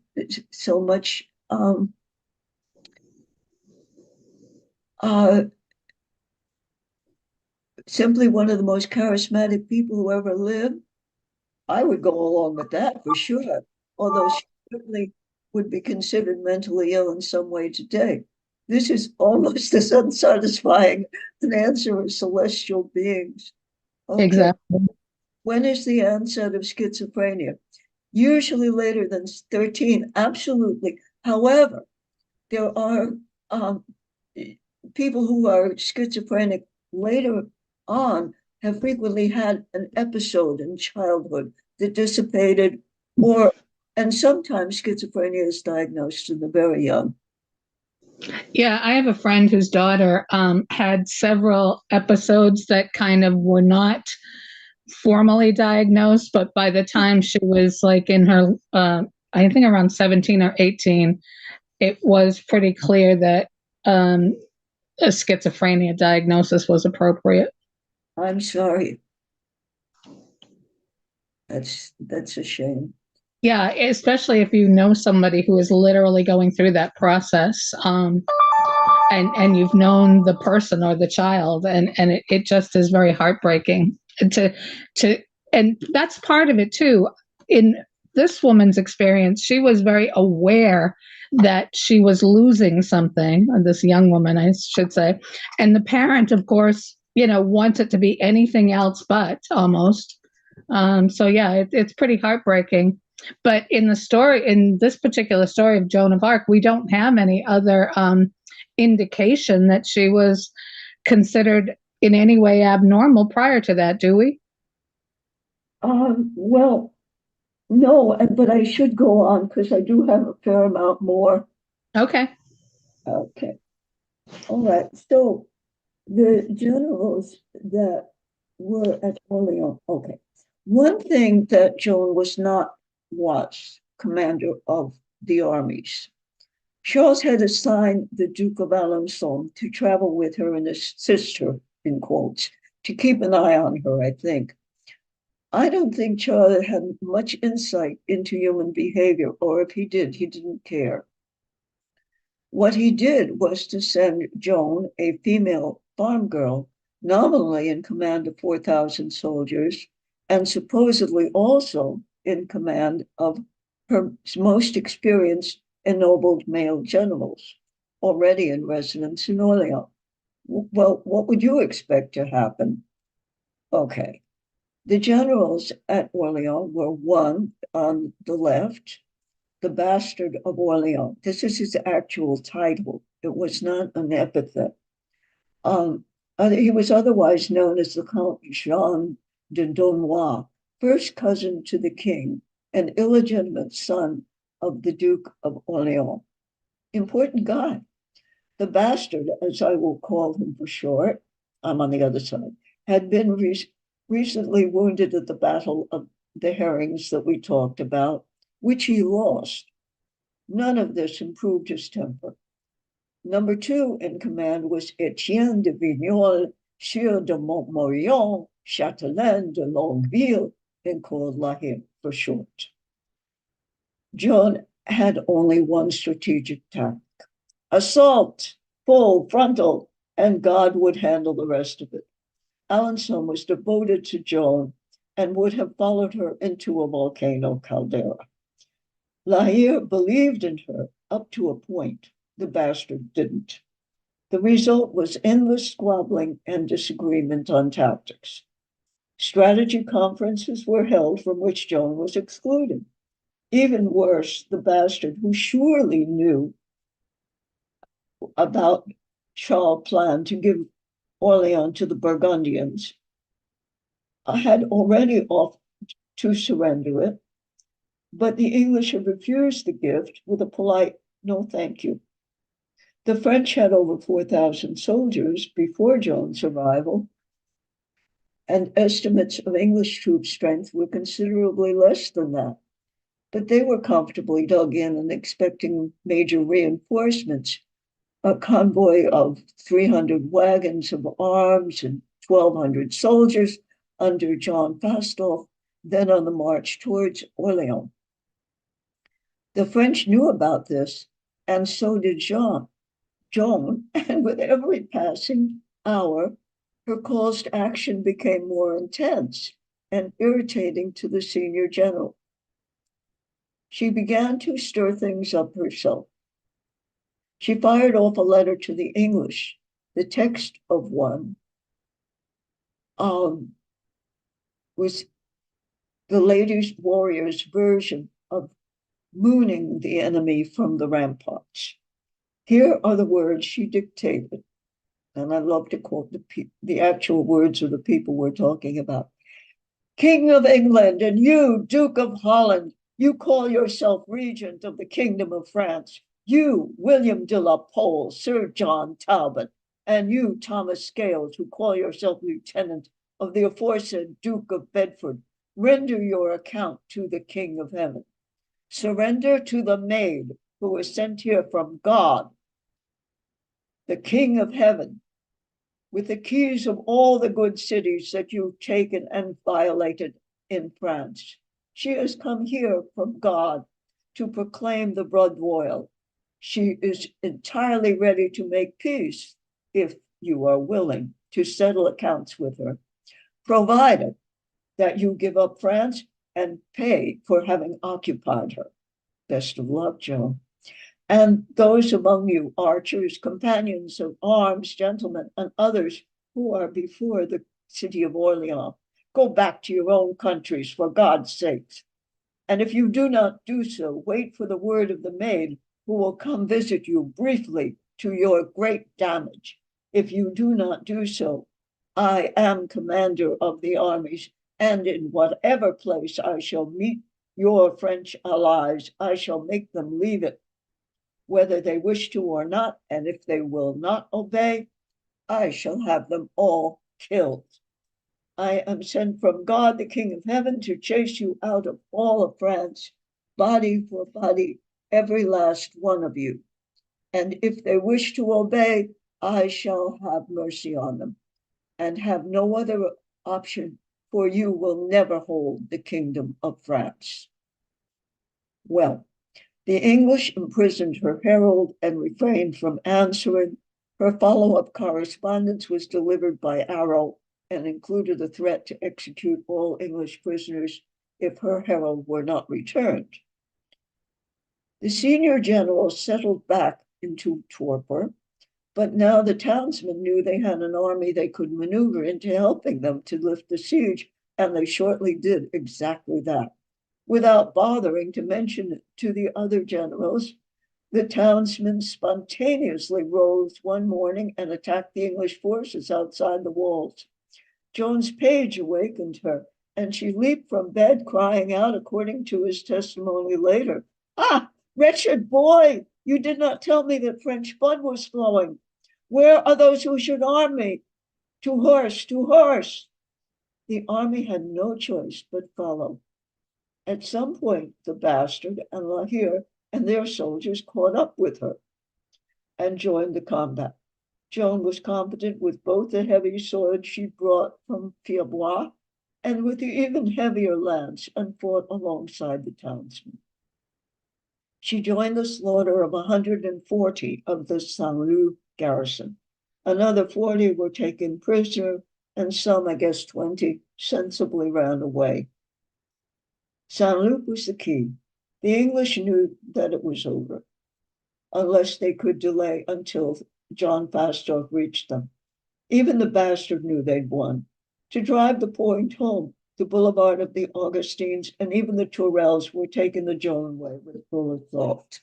so much simply one of the most charismatic people who ever lived? I would go along with that for sure, although she certainly would be considered mentally ill in some way today. This is almost as unsatisfying an answer as celestial beings. Okay. Exactly. When is the onset of schizophrenia? Usually later than 13. Absolutely. However, there are um, people who are schizophrenic later on have frequently had an episode in childhood that dissipated, and sometimes schizophrenia is diagnosed in the very young. Yeah, I have a friend whose daughter had several episodes that kind of were not formally diagnosed, but by the time she was like in her, I think around 17 or 18, it was pretty clear that a schizophrenia diagnosis was appropriate. I'm sorry. That's a shame. Yeah, especially if you know somebody who is literally going through that process, and you've known the person or the child, and it just is very heartbreaking to and that's part of it too. In this woman's experience, she was very aware that she was losing something, this young woman, I should say, and the parent, of course, wants it to be anything else but, almost. So yeah, it's pretty heartbreaking. But in this particular story of Joan of Arc, we don't have any other indication that she was considered in any way abnormal prior to that, do we? Well, no, but I should go on because I do have a fair amount more. Okay. Okay. All right. So the generals that were at Orleans. Okay. One thing that Joan was commander of the armies. Charles had assigned the Duke of Alençon to travel with her and assist her, in quotes, to keep an eye on her, I think. I don't think Charles had much insight into human behavior, or if he did, he didn't care. What he did was to send Joan, a female farm girl, nominally in command of 4,000 soldiers, and supposedly also in command of her most experienced ennobled male generals, already in residence in Orleans. Well, what would you expect to happen? Okay. The generals at Orleans were one on the left, the Bastard of Orleans. This is his actual title. It was not an epithet. He was otherwise known as the Count Jean de Daunois, first cousin to the king, an illegitimate son of the Duke of Orleans. Important guy. The Bastard, as I will call him for short, I'm on the other side, had been recently wounded at the Battle of the Herrings that we talked about, which he lost. None of this improved his temper. Number two in command was Etienne de Vignolles, Sieur de Montmorillon, Châtelain de Longueville, and called La Hire for short. Joan had only one strategic tactic: assault, full frontal, and God would handle the rest of it. Alençon was devoted to Joan and would have followed her into a volcano caldera. La Hire believed in her up to a point. The Bastard didn't. The result was endless squabbling and disagreement on tactics. Strategy conferences were held from which Joan was excluded. Even worse, the Bastard, who surely knew about Charles' plan to give Orleans to the Burgundians, had already offered to surrender it, but the English had refused the gift with a polite no thank you. The French had over 4,000 soldiers before Joan's arrival, and estimates of English troop strength were considerably less than that. But they were comfortably dug in and expecting major reinforcements. A convoy of 300 wagons of arms and 1,200 soldiers under John Fastolf, then on the march towards Orleans. The French knew about this, and so did Joan, and with every passing hour, her calls to action became more intense and irritating to the senior general. She began to stir things up herself. She fired off a letter to the English, the text of one was the ladies' warriors' version of mooning the enemy from the ramparts. Here are the words she dictated, and I love to quote the actual words of the people we're talking about. King of England, and you, Duke of Holland, you call yourself regent of the kingdom of France. You, William de la Pole, Sir John Talbot, and you, Thomas Scales, who call yourself lieutenant of the aforesaid Duke of Bedford, render your account to the King of Heaven. Surrender to the maid who was sent here from God, the King of Heaven, with the keys of all the good cities that you've taken and violated in France. She has come here from God to proclaim the blood royal. She is entirely ready to make peace if you are willing to settle accounts with her, provided that you give up France and pay for having occupied her. Best of luck, Joan. And those among you, archers, companions of arms, gentlemen, and others who are before the city of Orleans, go back to your own countries for God's sakes. And if you do not do so, wait for the word of the maid who will come visit you briefly to your great damage. If you do not do so, I am commander of the armies, and in whatever place I shall meet your French allies, I shall make them leave it, whether they wish to or not, and if they will not obey, I shall have them all killed. I am sent from God, the King of Heaven, to chase you out of all of France, body for body, every last one of you. And if they wish to obey, I shall have mercy on them and have no other option, for you will never hold the kingdom of France. Well, the English imprisoned her herald and refrained from answering. Her follow-up correspondence was delivered by Arrow and included a threat to execute all English prisoners if her herald were not returned. The senior generals settled back into torpor, but now the townsmen knew they had an army they could maneuver into helping them to lift the siege, and they shortly did exactly that. Without bothering to mention it to the other generals, the townsmen spontaneously rose one morning and attacked the English forces outside the walls. Joan's page awakened her, and she leaped from bed, crying out, according to his testimony later, "Ah, wretched boy, you did not tell me that French blood was flowing. Where are those who should arm me? To horse, to horse!" The army had no choice but follow. At some point, the bastard and La Hire and their soldiers caught up with her and joined the combat. Joan was competent with both the heavy sword she brought from Fierbois and with the even heavier lance, and fought alongside the townsmen. She joined the slaughter of 140 of the Saint-Loup garrison. Another 40 were taken prisoner, and some, I guess 20, sensibly ran away. Saint-Loup was the key. The English knew that it was over, unless they could delay until John Fastolf reached them. Even the bastard knew they'd won. To drive the point home, the boulevard of the Augustines and even the Tourelles were taking the Joan way with full assault.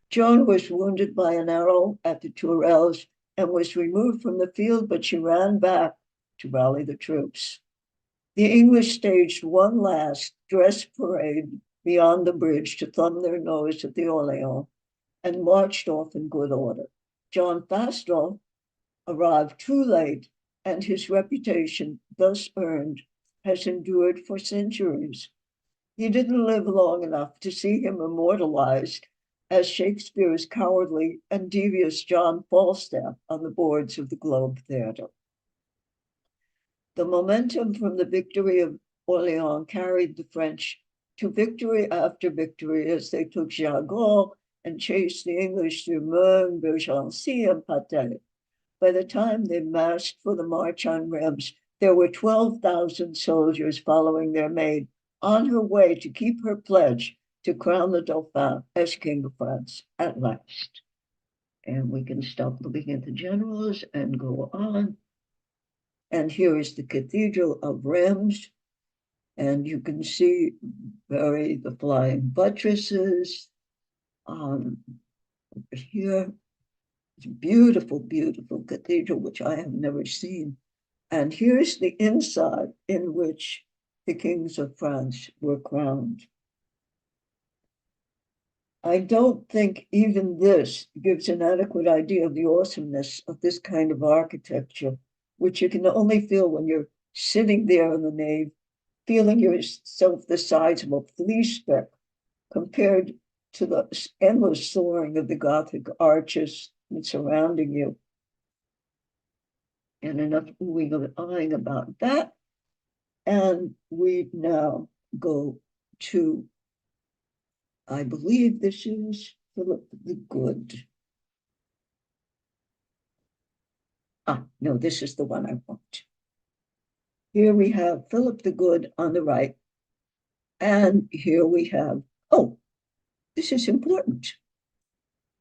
Joan was wounded by an arrow at the Tourelles and was removed from the field, but she ran back to rally the troops. The English staged one last dress parade beyond the bridge to thumb their nose at the Orleans and marched off in good order. John Fastolf arrived too late, and his reputation, thus earned, has endured for centuries. He didn't live long enough to see him immortalized as Shakespeare's cowardly and devious John Falstaff on the boards of the Globe Theatre. The momentum from the victory of Orleans carried the French to victory after victory as they took Jargeau and chased the English through Meung, Beaugency, and Patay. By the time they massed for the march on Rheims, there were 12,000 soldiers following their maid on her way to keep her pledge to crown the Dauphin as King of France at last. And we can stop looking at the generals and go on. And here is the Cathedral of Rheims. And you can see the flying buttresses. Here, it's a beautiful, beautiful cathedral, which I have never seen. And here's the inside in which the kings of France were crowned. I don't think even this gives an adequate idea of the awesomeness of this kind of architecture, which you can only feel when you're sitting there in the nave, feeling yourself the size of a flea speck compared to the endless soaring of the Gothic arches surrounding you. And enough oohing and eyeing about that. And we now go to, I believe this is Philip the Good. No, this is the one I want. Here we have Philip the Good on the right. And here we have, oh, this is important.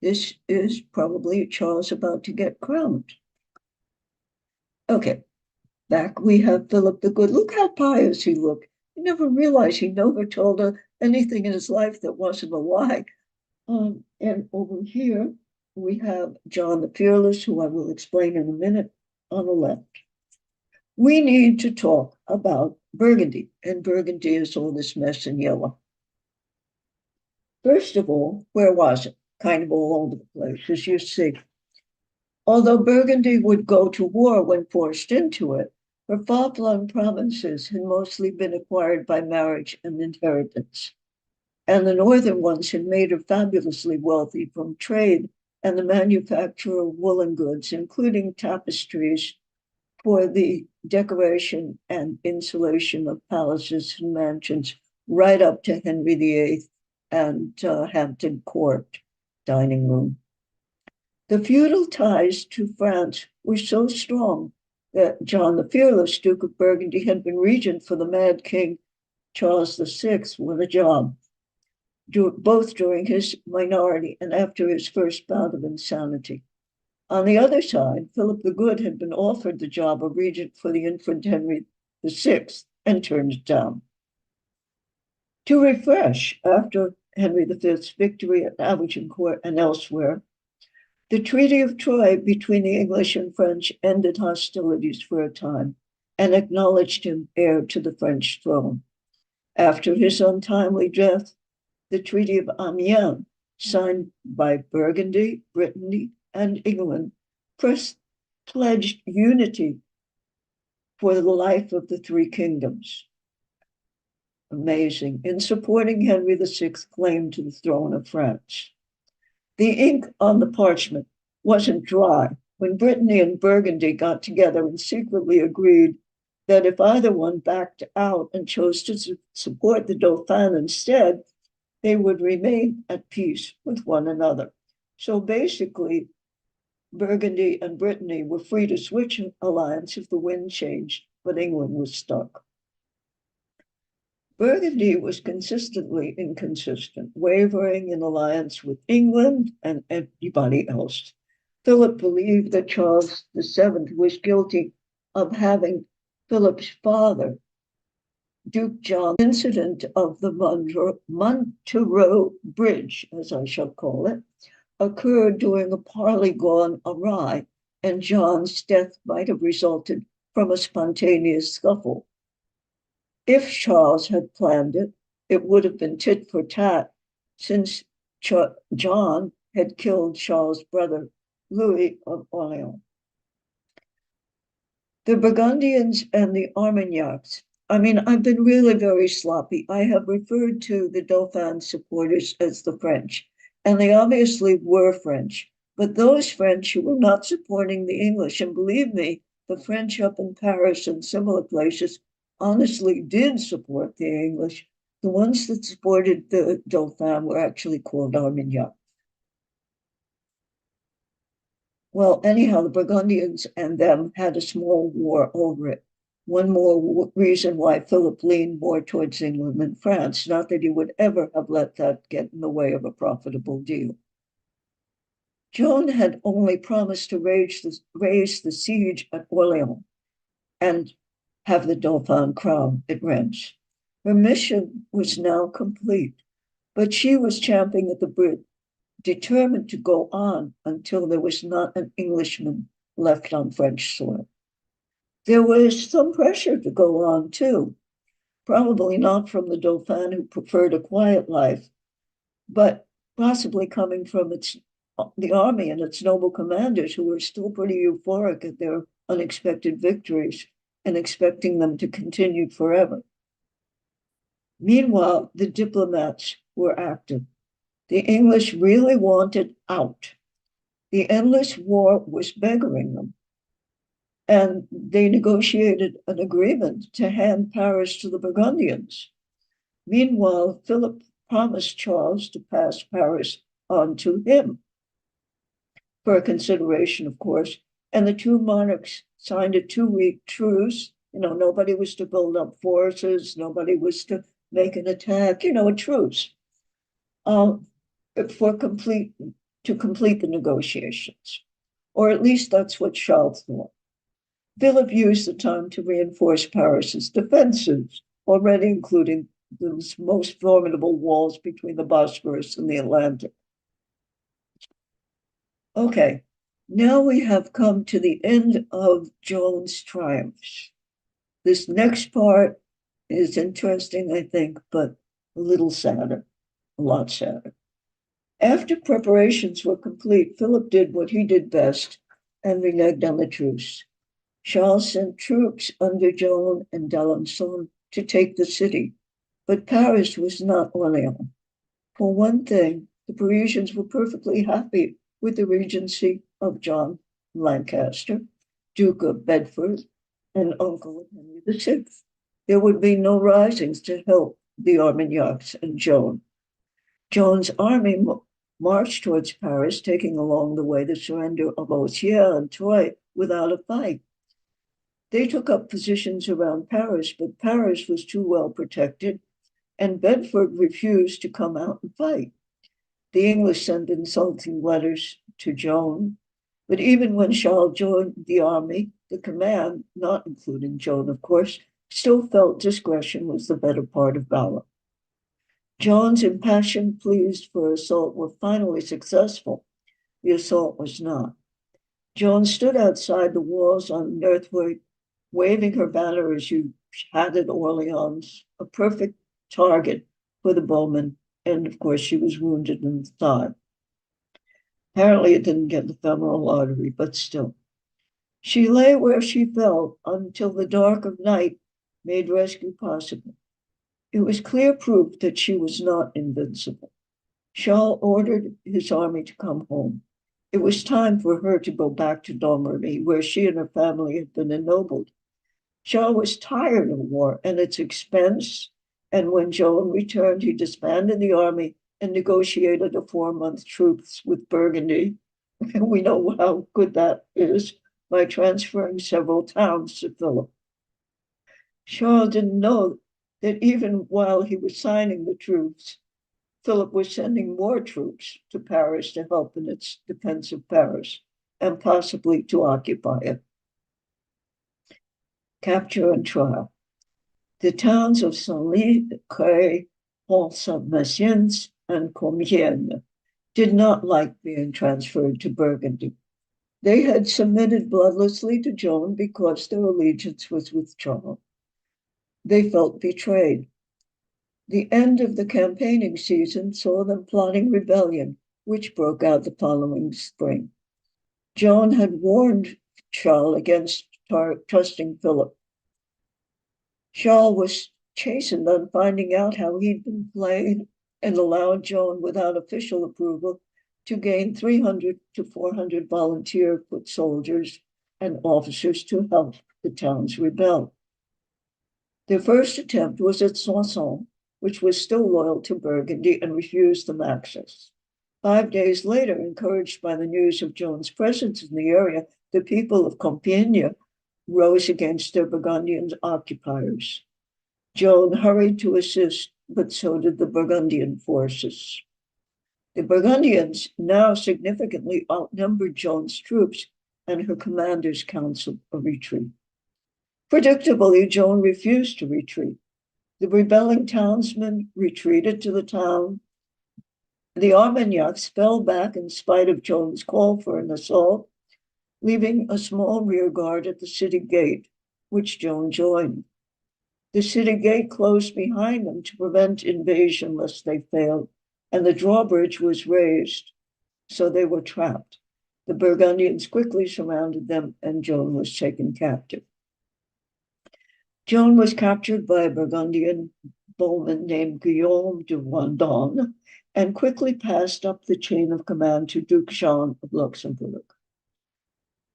This is probably Charles about to get crowned. Okay, back we have Philip the Good. Look how pious he looked. He never realized he never told her anything in his life that wasn't a lie. And over here, we have John the Fearless, who I will explain in a minute, on the left. We need to talk about Burgundy, and Burgundy is all this mess in yellow. First of all, where was it? Kind of all over the place, as you see. Although Burgundy would go to war when forced into it, her far-flung provinces had mostly been acquired by marriage and inheritance. And the northern ones had made her fabulously wealthy from trade and the manufacture of woolen goods, including tapestries for the decoration and insulation of palaces and mansions, right up to Henry VIII and Hampton Court dining room. The feudal ties to France were so strong that John the Fearless, Duke of Burgundy, had been regent for the mad king Charles VI with a job, both during his minority and after his first bout of insanity. On the other side, Philip the Good had been offered the job of regent for the infant Henry VI and turned it down. To refresh, after Henry V's victory at Agincourt and elsewhere, the Treaty of Troyes between the English and French ended hostilities for a time and acknowledged him heir to the French throne. After his untimely death, the Treaty of Amiens, signed by Burgundy, Brittany, and England, pledged unity for the life of the three kingdoms. Amazing. In supporting Henry VI's claim to the throne of France. The ink on the parchment wasn't dry when Brittany and Burgundy got together and secretly agreed that if either one backed out and chose to support the Dauphin instead, they would remain at peace with one another. So basically, Burgundy and Brittany were free to switch an alliance if the wind changed, but England was stuck. Burgundy was consistently inconsistent, wavering in alliance with England and anybody else. Philip believed that Charles VII was guilty of having Philip's father, Duke John, incident of the Montereau Bridge, as I shall call it, occurred during a parley gone awry, and John's death might have resulted from a spontaneous scuffle. If Charles had planned it, it would have been tit for tat, since John had killed Charles' brother, Louis of Orleans. The Burgundians and the Armagnacs. I've been really very sloppy. I have referred to the Dauphin supporters as the French, and they obviously were French, but those French who were not supporting the English, and believe me, the French up in Paris and similar places honestly did support the English. The ones that supported the Dauphin were actually called Armagnac. Well, anyhow, the Burgundians and them had a small war over it. One more reason why Philip leaned more towards England than France, not that he would ever have let that get in the way of a profitable deal. Joan had only promised to raise the siege at Orleans and have the Dauphin crowned at Reims. Her mission was now complete, but she was champing at the bit, determined to go on until there was not an Englishman left on French soil. There was some pressure to go on too, probably not from the Dauphin, who preferred a quiet life, but possibly coming from the army and its noble commanders, who were still pretty euphoric at their unexpected victories and expecting them to continue forever. Meanwhile, the diplomats were active. The English really wanted out. The endless war was beggaring them. And they negotiated an agreement to hand Paris to the Burgundians. Meanwhile, Philip promised Charles to pass Paris on to him, for a consideration, of course, and the two monarchs signed a 2-week truce. Nobody was to build up forces, nobody was to make an attack, a truce, to complete the negotiations. Or at least that's what Charles thought. Philip used the time to reinforce Paris's defenses, already including those most formidable walls between the Bosphorus and the Atlantic. Okay, now we have come to the end of Joan's triumphs. This next part is interesting, I think, but a little sadder, a lot sadder. After preparations were complete, Philip did what he did best and reneged on the truce. Charles sent troops under Joan and d'Alençon to take the city, but Paris was not Orléans. For one thing, the Parisians were perfectly happy with the regency of John Lancaster, Duke of Bedford, and uncle of Henry VI. There would be no risings to help the Armagnacs and Joan. Joan's army marched towards Paris, taking along the way the surrender of Ossier and Troyes without a fight. They took up positions around Paris, but Paris was too well protected, and Bedford refused to come out and fight. The English sent insulting letters to Joan, but even when Charles joined the army, the command, not including Joan, of course, still felt discretion was the better part of valor. Joan's impassioned pleas for assault were finally successful. The assault was not. Joan stood outside the walls on an earthwork, waving her banner as she had at Orleans, a perfect target for the bowmen, and of course she was wounded in the thigh. Apparently it didn't get the femoral artery, but still. She lay where she fell until the dark of night made rescue possible. It was clear proof that she was not invincible. Charles ordered his army to come home. It was time for her to go back to Domremy, where she and her family had been ennobled. Charles was tired of war and its expense, and when Joan returned, he disbanded the army and negotiated a 4-month truce with Burgundy. We know how good that is, by transferring several towns to Philip. Charles didn't know that even while he was signing the truce, Philip was sending more troops to Paris to help in its defense of Paris and possibly to occupy it. Capture and trial. The towns of Senlis, Creil, Pont-Saint-Maxience, and Compiègne did not like being transferred to Burgundy. They had submitted bloodlessly to Joan because their allegiance was with Charles. They felt betrayed. The end of the campaigning season saw them plotting rebellion, which broke out the following spring. Joan had warned Charles against trusting Philip. Charles was chastened on finding out how he'd been played and allowed Joan, without official approval, to gain 300 to 400 volunteer foot soldiers and officers to help the towns rebel. Their first attempt was at Soissons, which was still loyal to Burgundy and refused them access. 5 days later, encouraged by the news of Joan's presence in the area, the people of Compiègne rose against their Burgundian occupiers. Joan hurried to assist, but so did the Burgundian forces. The Burgundians now significantly outnumbered Joan's troops, and her commanders counseled a retreat. Predictably, Joan refused to retreat. The rebelling townsmen retreated to the town. The Armagnacs fell back in spite of Joan's call for an assault, leaving a small rear guard at the city gate, which Joan joined. The city gate closed behind them to prevent invasion lest they failed, and the drawbridge was raised, so they were trapped. The Burgundians quickly surrounded them, and Joan was taken captive. Joan was captured by a Burgundian bowman named Guillaume de Vendôme and quickly passed up the chain of command to Duke Jean of Luxembourg.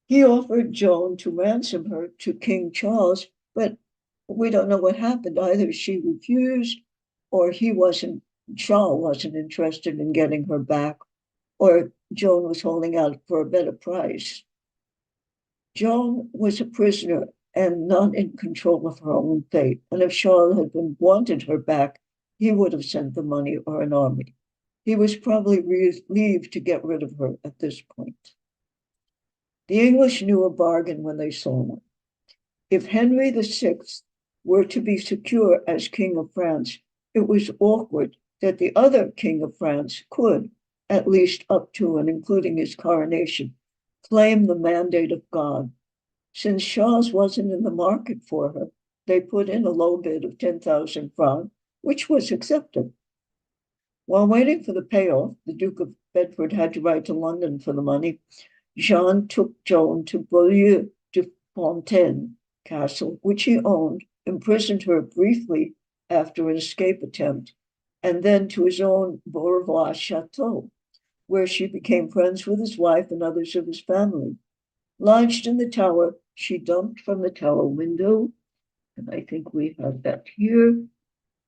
He offered Joan to ransom her to King Charles, but we don't know what happened. Either she refused, or Charles wasn't interested in getting her back, or Joan was holding out for a better price. Joan was a prisoner and not in control of her own fate. And if Charles had wanted her back, he would have sent the money or an army. He was probably relieved to get rid of her at this point. The English knew a bargain when they saw one. If Henry VI were to be secure as King of France, it was awkward that the other King of France could, at least up to and including his coronation, claim the mandate of God. Since Charles wasn't in the market for her, they put in a low bid of 10,000 francs, which was accepted. While waiting for the payoff, the Duke of Bedford had to write to London for the money. Jean took Joan to Beaulieu de Fontaine Castle, which he owned, imprisoned her briefly after an escape attempt, and then to his own Beaurevoir Chateau, where she became friends with his wife and others of his family. Lodged in the tower, she jumped from the tower window, and I think we have that here.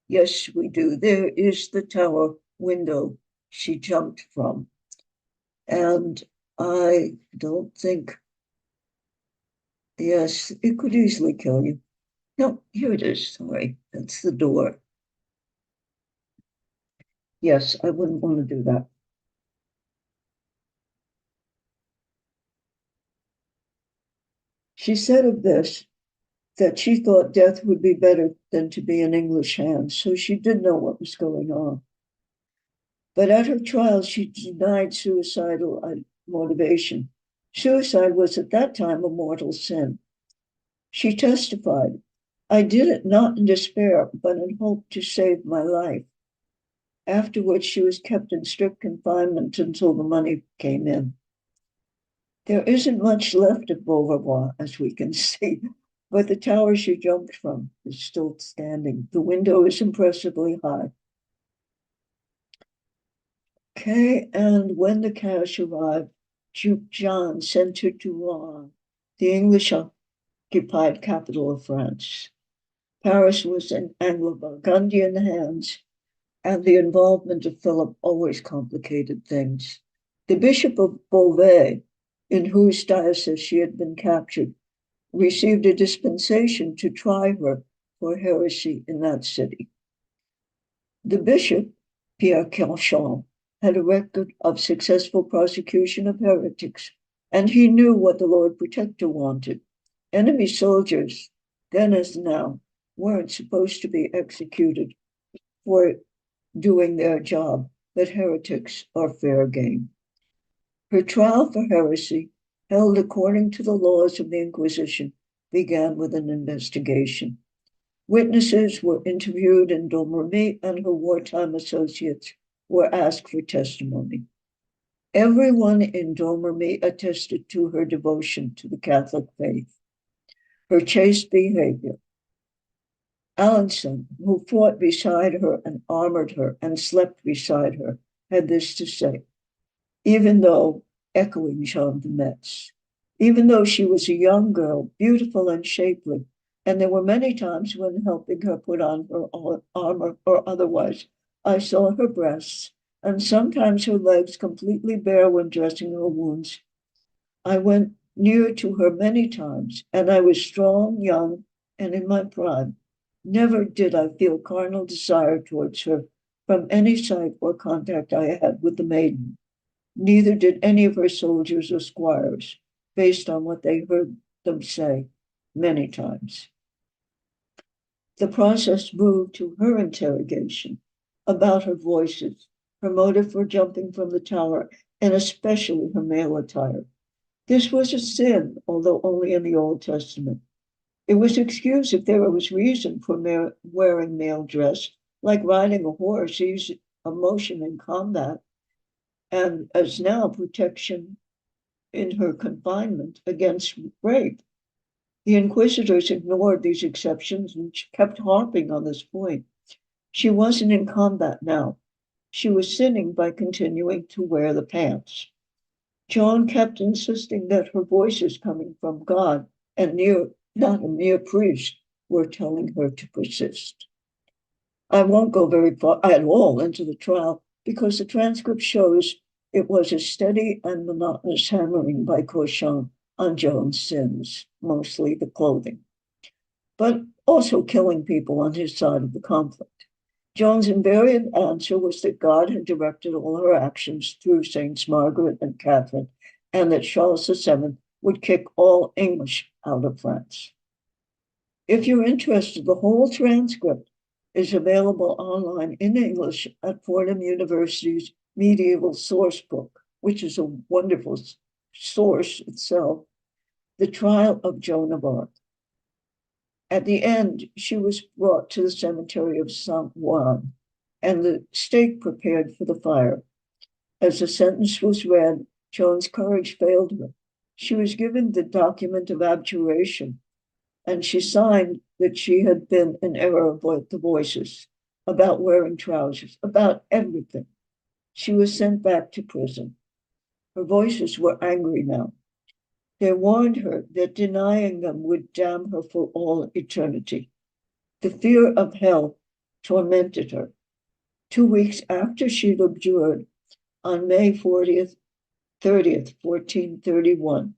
Yes, we do. There is the tower window she jumped from. And I don't think, yes, it could easily kill you. No, here it is. Sorry, that's the door. Yes, I wouldn't want to do that. She said of this that she thought death would be better than to be in English hands, so she did know what was going on. But at her trial, she denied suicidal motivation. Suicide was at that time a mortal sin. She testified, "I did it not in despair, but in hope to save my life." Afterwards, she was kept in strict confinement until the money came in. There isn't much left of Beaurevoir, as we can see, but the tower she jumped from is still standing. The window is impressively high. Okay, and when the cash arrived, Duke John sent her to Rouen, the English-occupied capital of France. Paris was in Anglo-Burgundian hands, and the involvement of Philip always complicated things. The Bishop of Beauvais, in whose diocese she had been captured, received a dispensation to try her for heresy in that city. The bishop, Pierre Cauchon, had a record of successful prosecution of heretics, and he knew what the Lord Protector wanted. Enemy soldiers, then as now, weren't supposed to be executed for doing their job, but heretics are fair game. Her trial for heresy, held according to the laws of the Inquisition, began with an investigation. Witnesses were interviewed in Domremy, and her wartime associates were asked for testimony. Everyone in Domremy attested to her devotion to the Catholic faith, her chaste behavior. Alençon, who fought beside her and armored her and slept beside her, had this to say, even though, echoing Jean de Metz, even though she was a young girl, beautiful and shapely, and there were many times when helping her put on her armor or otherwise, I saw her breasts, and sometimes her legs completely bare when dressing her wounds. I went near to her many times, and I was strong, young, and in my prime. Never did I feel carnal desire towards her from any sight or contact I had with the maiden. Neither did any of her soldiers or squires, based on what they heard them say many times. The process moved to her interrogation about her voices, her motive for jumping from the tower, and especially her male attire. This was a sin, although only in the Old Testament. It was excused if there was reason for wearing male dress, like riding a horse, use a motion in combat, and as now protection in her confinement against rape. The inquisitors ignored these exceptions and kept harping on this point. She wasn't in combat now. She was sinning by continuing to wear the pants. Joan kept insisting that her voices coming from God and not a mere priest were telling her to persist. I won't go very far at all into the trial because the transcript shows it was a steady and monotonous hammering by Cauchon on Joan's sins, mostly the clothing, but also killing people on his side of the conflict. Joan's invariant answer was that God had directed all her actions through Saints Margaret and Catherine, and that Charles VII would kick all English out of France. If you're interested, the whole transcript is available online in English at Fordham University's Medieval Source Book, which is a wonderful source itself, The Trial of Joan of Arc. At the end, she was brought to the cemetery of Saint Juan and the stake prepared for the fire. As the sentence was read, Joan's courage failed her. She was given the document of abjuration, and she signed that she had been in error about the voices, about wearing trousers, about everything. She was sent back to prison. Her voices were angry now. They warned her that denying them would damn her for all eternity. The fear of hell tormented her. 2 weeks after she'd abjured, on May 30th, 1431,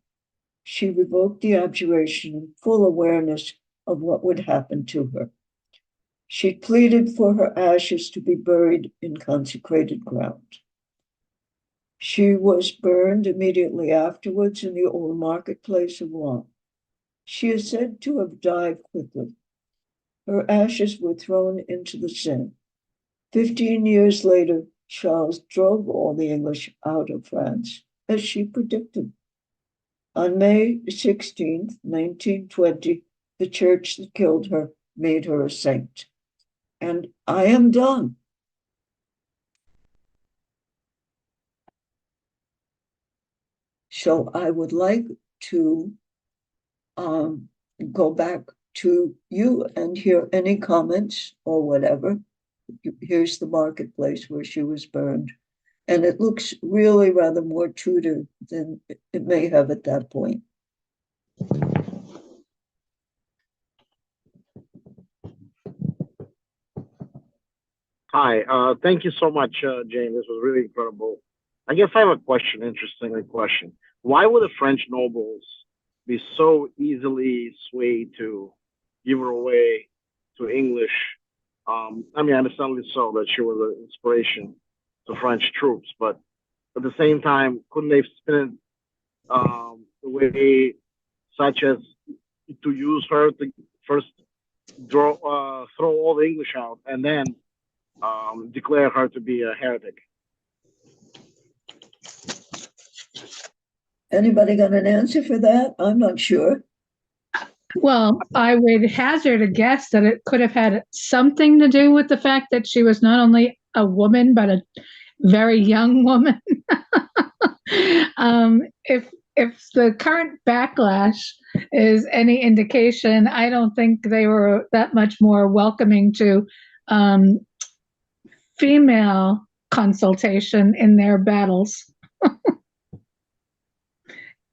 she revoked the abjuration in full awareness of what would happen to her. She pleaded for her ashes to be buried in consecrated ground. She was burned immediately afterwards in the old marketplace of Rouen. She is said to have died quickly. Her ashes were thrown into the Seine. 15 years later, Charles drove all the English out of France, as she predicted. On May 16th, 1920, the church that killed her made her a saint. And I am done. So I would like to go back to you and hear any comments or whatever. Here's the marketplace where she was burned. And it looks really rather more Tudor than it may have at that point. Hi, thank you so much, Jane. This was really incredible. I guess I have a question, interestingly question. Why would the French nobles be so easily swayed to give her away to English? I mean, understandably so that she was an inspiration to French troops, but at the same time, couldn't they spin it a way such as to use her to first throw all the English out and then declare her to be a heretic? Anybody got an answer for that? I'm not sure. Well, I would hazard a guess that it could have had something to do with the fact that she was not only a woman, but a very young woman. If the current backlash is any indication, I don't think they were that much more welcoming to female consultation in their battles.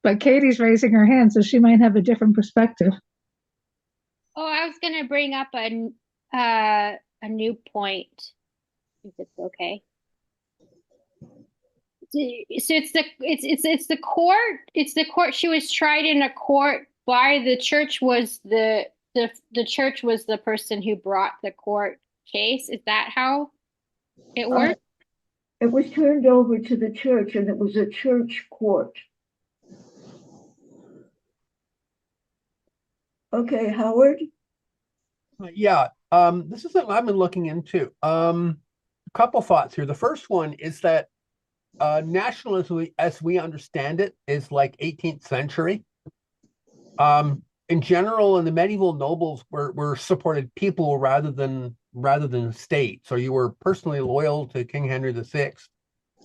But Katie's raising her hand, so she might have a different perspective. Oh, I was going to bring up a new point, if it's okay. So it's the court. It's the court. She was tried in a court by the church. Was the church was the person who brought the court case? Is that how it worked? It was turned over to the church, and it was a church court. Okay, Howard? Yeah, This is something I've been looking into. A couple thoughts here. The first one is that nationalism, as we understand it, is like 18th century. In general, in the medieval nobles were supported people rather than state. So you were personally loyal to King Henry VI,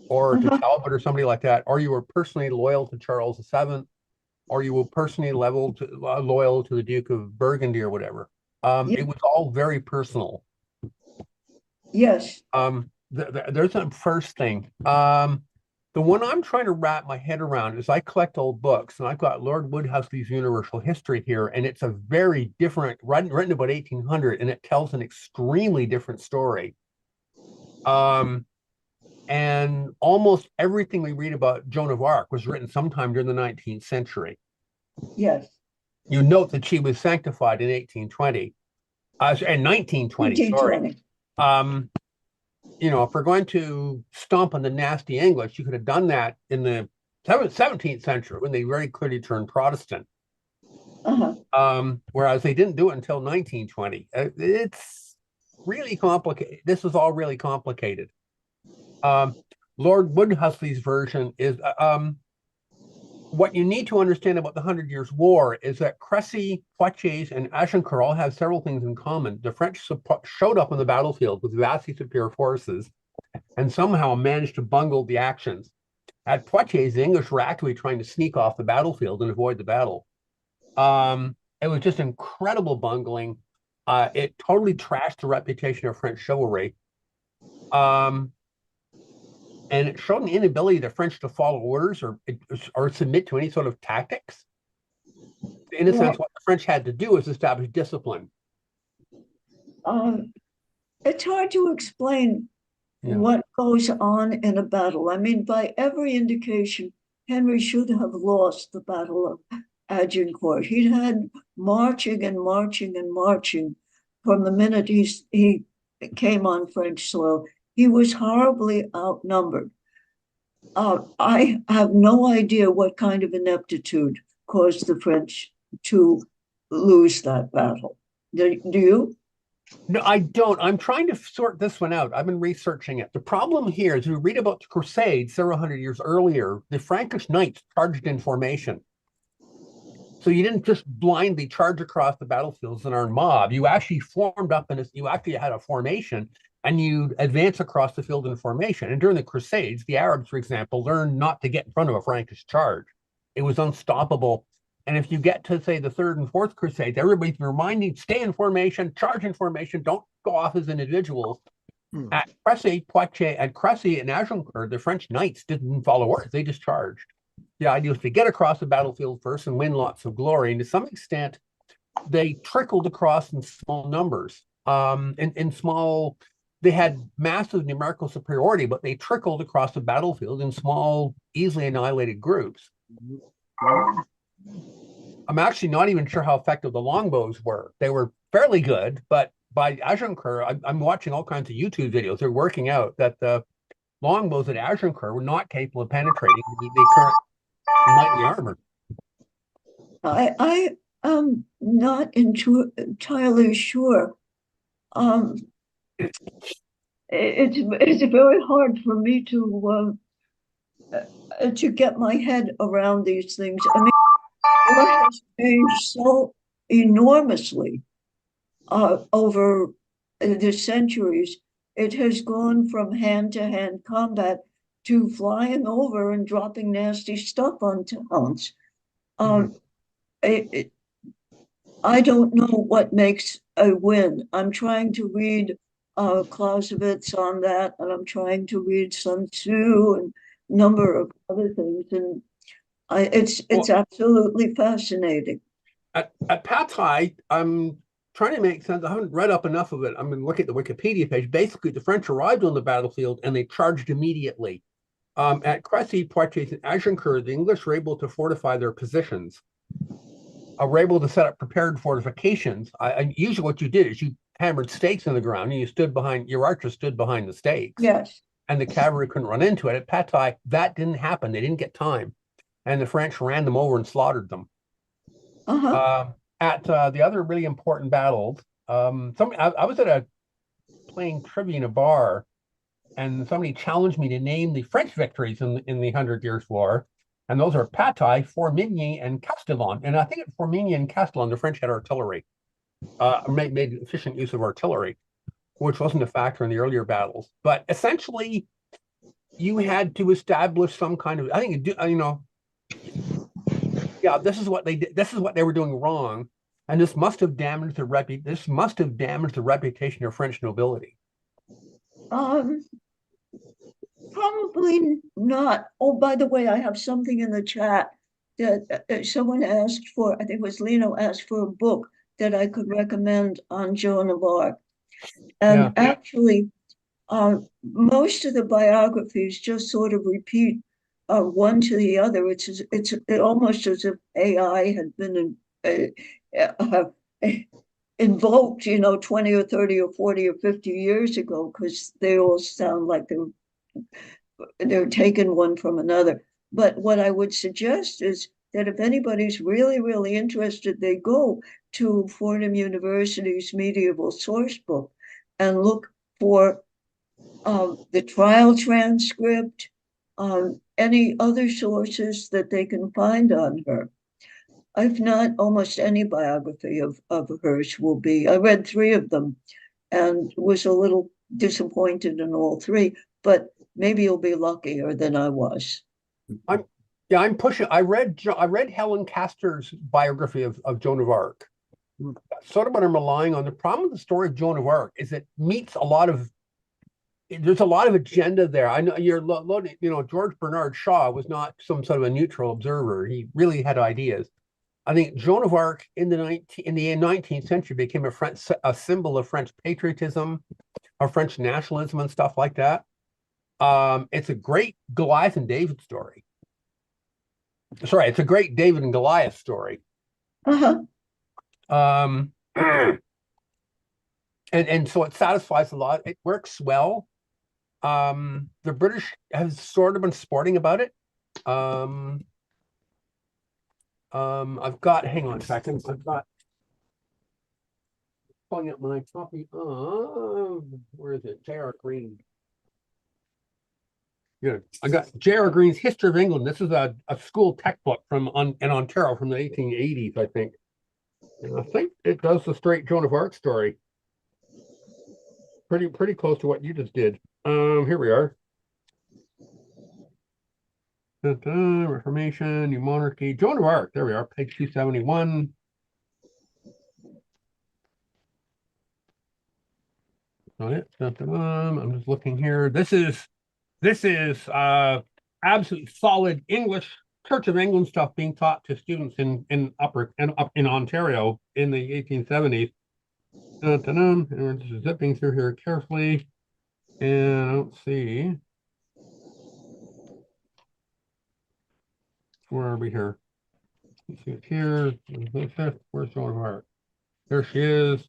or to Talbot or somebody like that, or you were personally loyal to Charles VII, or you were personally loyal to the Duke of Burgundy or whatever. It was all very personal. Yes. There's a first thing. The one I'm trying to wrap my head around is I collect old books, and I've got Lord Woodhull's Universal History here, and it's a very different, written about 1800, and it tells an extremely different story. And almost everything we read about Joan of Arc was written sometime during the 19th century. Yes. You note that she was sanctified in 1820, and 1920, sorry. You know, if we're going to stomp on the nasty English, you could have done that in the 17th century when they very clearly turned Protestant. Whereas they didn't do it until 1920. It's really complicated. This is all really complicated. Lord Woodhull's version is what you need to understand about the 100 Years' War is that Crécy, Poitiers, and Agincourt all have several things in common. The French showed up on the battlefield with vastly superior forces and somehow managed to bungle the actions. At Poitiers, the English were actually trying to sneak off the battlefield and avoid the battle. It was just incredible bungling. It totally trashed the reputation of French chivalry. And it showed an inability of the French to follow orders or submit to any sort of tactics. In a sense, what the French had to do is establish discipline. It's hard to explain what goes on in a battle. I mean, by every indication, Henry should have lost the Battle of Agincourt. He'd had marching and marching and marching from the minute he came on French soil. He was horribly outnumbered. I have no idea what kind of ineptitude caused the French to lose that battle. Do you? No, I don't. I'm trying to sort this one out. I've been researching it. The problem here is we read about the Crusades several hundred years earlier. The Frankish knights charged in formation. So you didn't just blindly charge across the battlefields in our mob. You actually formed up you actually had a formation, and you advance across the field in formation. And during the Crusades, the Arabs, for example, learned not to get in front of a Frankish charge. It was unstoppable. And if you get to, say, the Third and Fourth Crusades, everybody's reminding, stay in formation, charge in formation, don't go off as individuals. At Crécy, Poitiers, and Crécy and Agincourt, the French knights didn't follow orders, they just charged. The idea was to get across the battlefield first and win lots of glory. And to some extent, they trickled across in small numbers. They had massive numerical superiority, but they trickled across the battlefield in small, easily annihilated groups. I'm actually not even sure how effective the longbows were. They were fairly good, but by Agincourt, I'm watching all kinds of YouTube videos. They're working out that the longbows at Agincourt were not capable of penetrating the current knightly armor. I am not entirely sure. It's very hard for me to get my head around these things. I mean, what has changed so enormously over the centuries? It has gone from hand-to-hand combat to flying over and dropping nasty stuff on towns. I don't know what makes a win. I'm trying to read Clausewitz on that, and I'm trying to read Sun Tzu and a number of other things, and it's absolutely fascinating. At Patay, I'm trying to make sense. I haven't read up enough of it. I'm going to look at the Wikipedia page. Basically, the French arrived on the battlefield and they charged immediately. At Crécy, Poitiers, and Agincourt, the English were able to fortify their positions. Were able to set up prepared fortifications. Usually what you did is you hammered stakes in the ground and your archers stood behind the stakes. Yes. And the cavalry couldn't run into it. At Patay, that didn't happen. They didn't get time. And the French ran them over and slaughtered them. At the other really important battles, I was playing trivia in a bar, and somebody challenged me to name the French victories in the 100 Years' War, and those are Patay, Formigny, and Castillon. And I think at Formigny and Castillon, the French had artillery, made efficient use of artillery, which wasn't a factor in the earlier battles. But essentially, you had to establish some kind of, I think, yeah, this is what they did. This is what they were doing wrong, and this must have damaged the reputation of French nobility. Probably not. Oh, by the way, I have something in the chat that someone asked for. I think it was Lino asked for a book that I could recommend on Joan of Arc. And actually, most of the biographies just sort of repeat one to the other. It's almost as if AI had been invoked, 20 or 30 or 40 or 50 years ago, because they all sound like they're taking one from another. But what I would suggest is that if anybody's really, really interested, they go to Fordham University's medieval source book and look for the trial transcript, any other sources that they can find on her. If not, almost any biography of hers will be. I read 3 of them and was a little disappointed in all 3, but maybe you'll be luckier than I was. I'm pushing. I read Helen Castor's biography of Joan of Arc. Sort of what I'm relying on. The problem with the story of Joan of Arc is it meets there's a lot of agenda there. I know you're loading, George Bernard Shaw was not some sort of a neutral observer. He really had ideas. I think Joan of Arc in the 19th century became a symbol of French patriotism, of French nationalism and stuff like that. It's a great Goliath and David story. Sorry, it's a great David and Goliath story. And so it satisfies a lot. It works well. The British have sort of been sporting about it. I've got, hang on a second. I've got pulling up my copy of, where is it? J.R. Green. Yeah, I got J.R. Green's History of England. This is a school textbook in Ontario from the 1880s, I think. And I think it does the straight Joan of Arc story. Pretty close to what you just did. Here we are. Reformation, New Monarchy, Joan of Arc. There we are, page 271. Not it. I'm just looking here. This is absolutely solid English Church of England stuff being taught to students in Ontario in the 1870s. And we're just zipping through here carefully, and I don't see. Where are we here? Let's see it here. Where's Joan of Arc? There she is.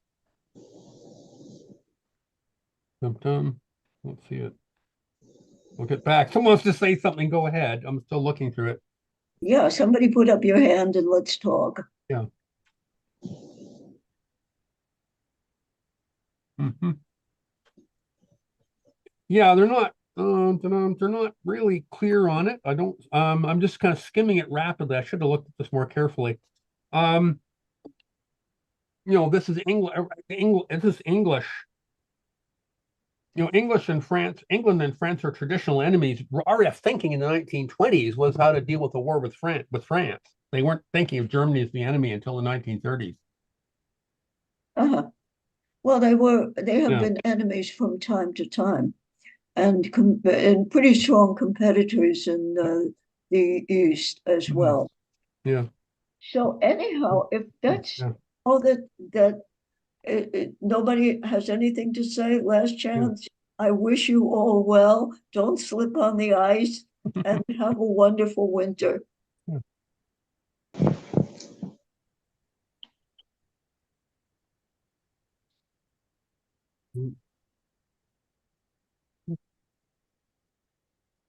Let's see it. We'll get back. Someone wants to say something. Go ahead. I'm still looking through it. Yeah, somebody put up your hand and let's talk. Yeah. Yeah, they're not really clear on it. I'm just kind of skimming it rapidly. I should have looked at this more carefully. This is English. England and France are traditional enemies. Our thinking in the 1920s was how to deal with the war with France. They weren't thinking of Germany as the enemy until the 1930s. Well, they have been enemies from time to time, and pretty strong competitors in the East as well. Yeah. So anyhow, if that's all that nobody has anything to say, last chance. I wish you all well. Don't slip on the ice and have a wonderful winter.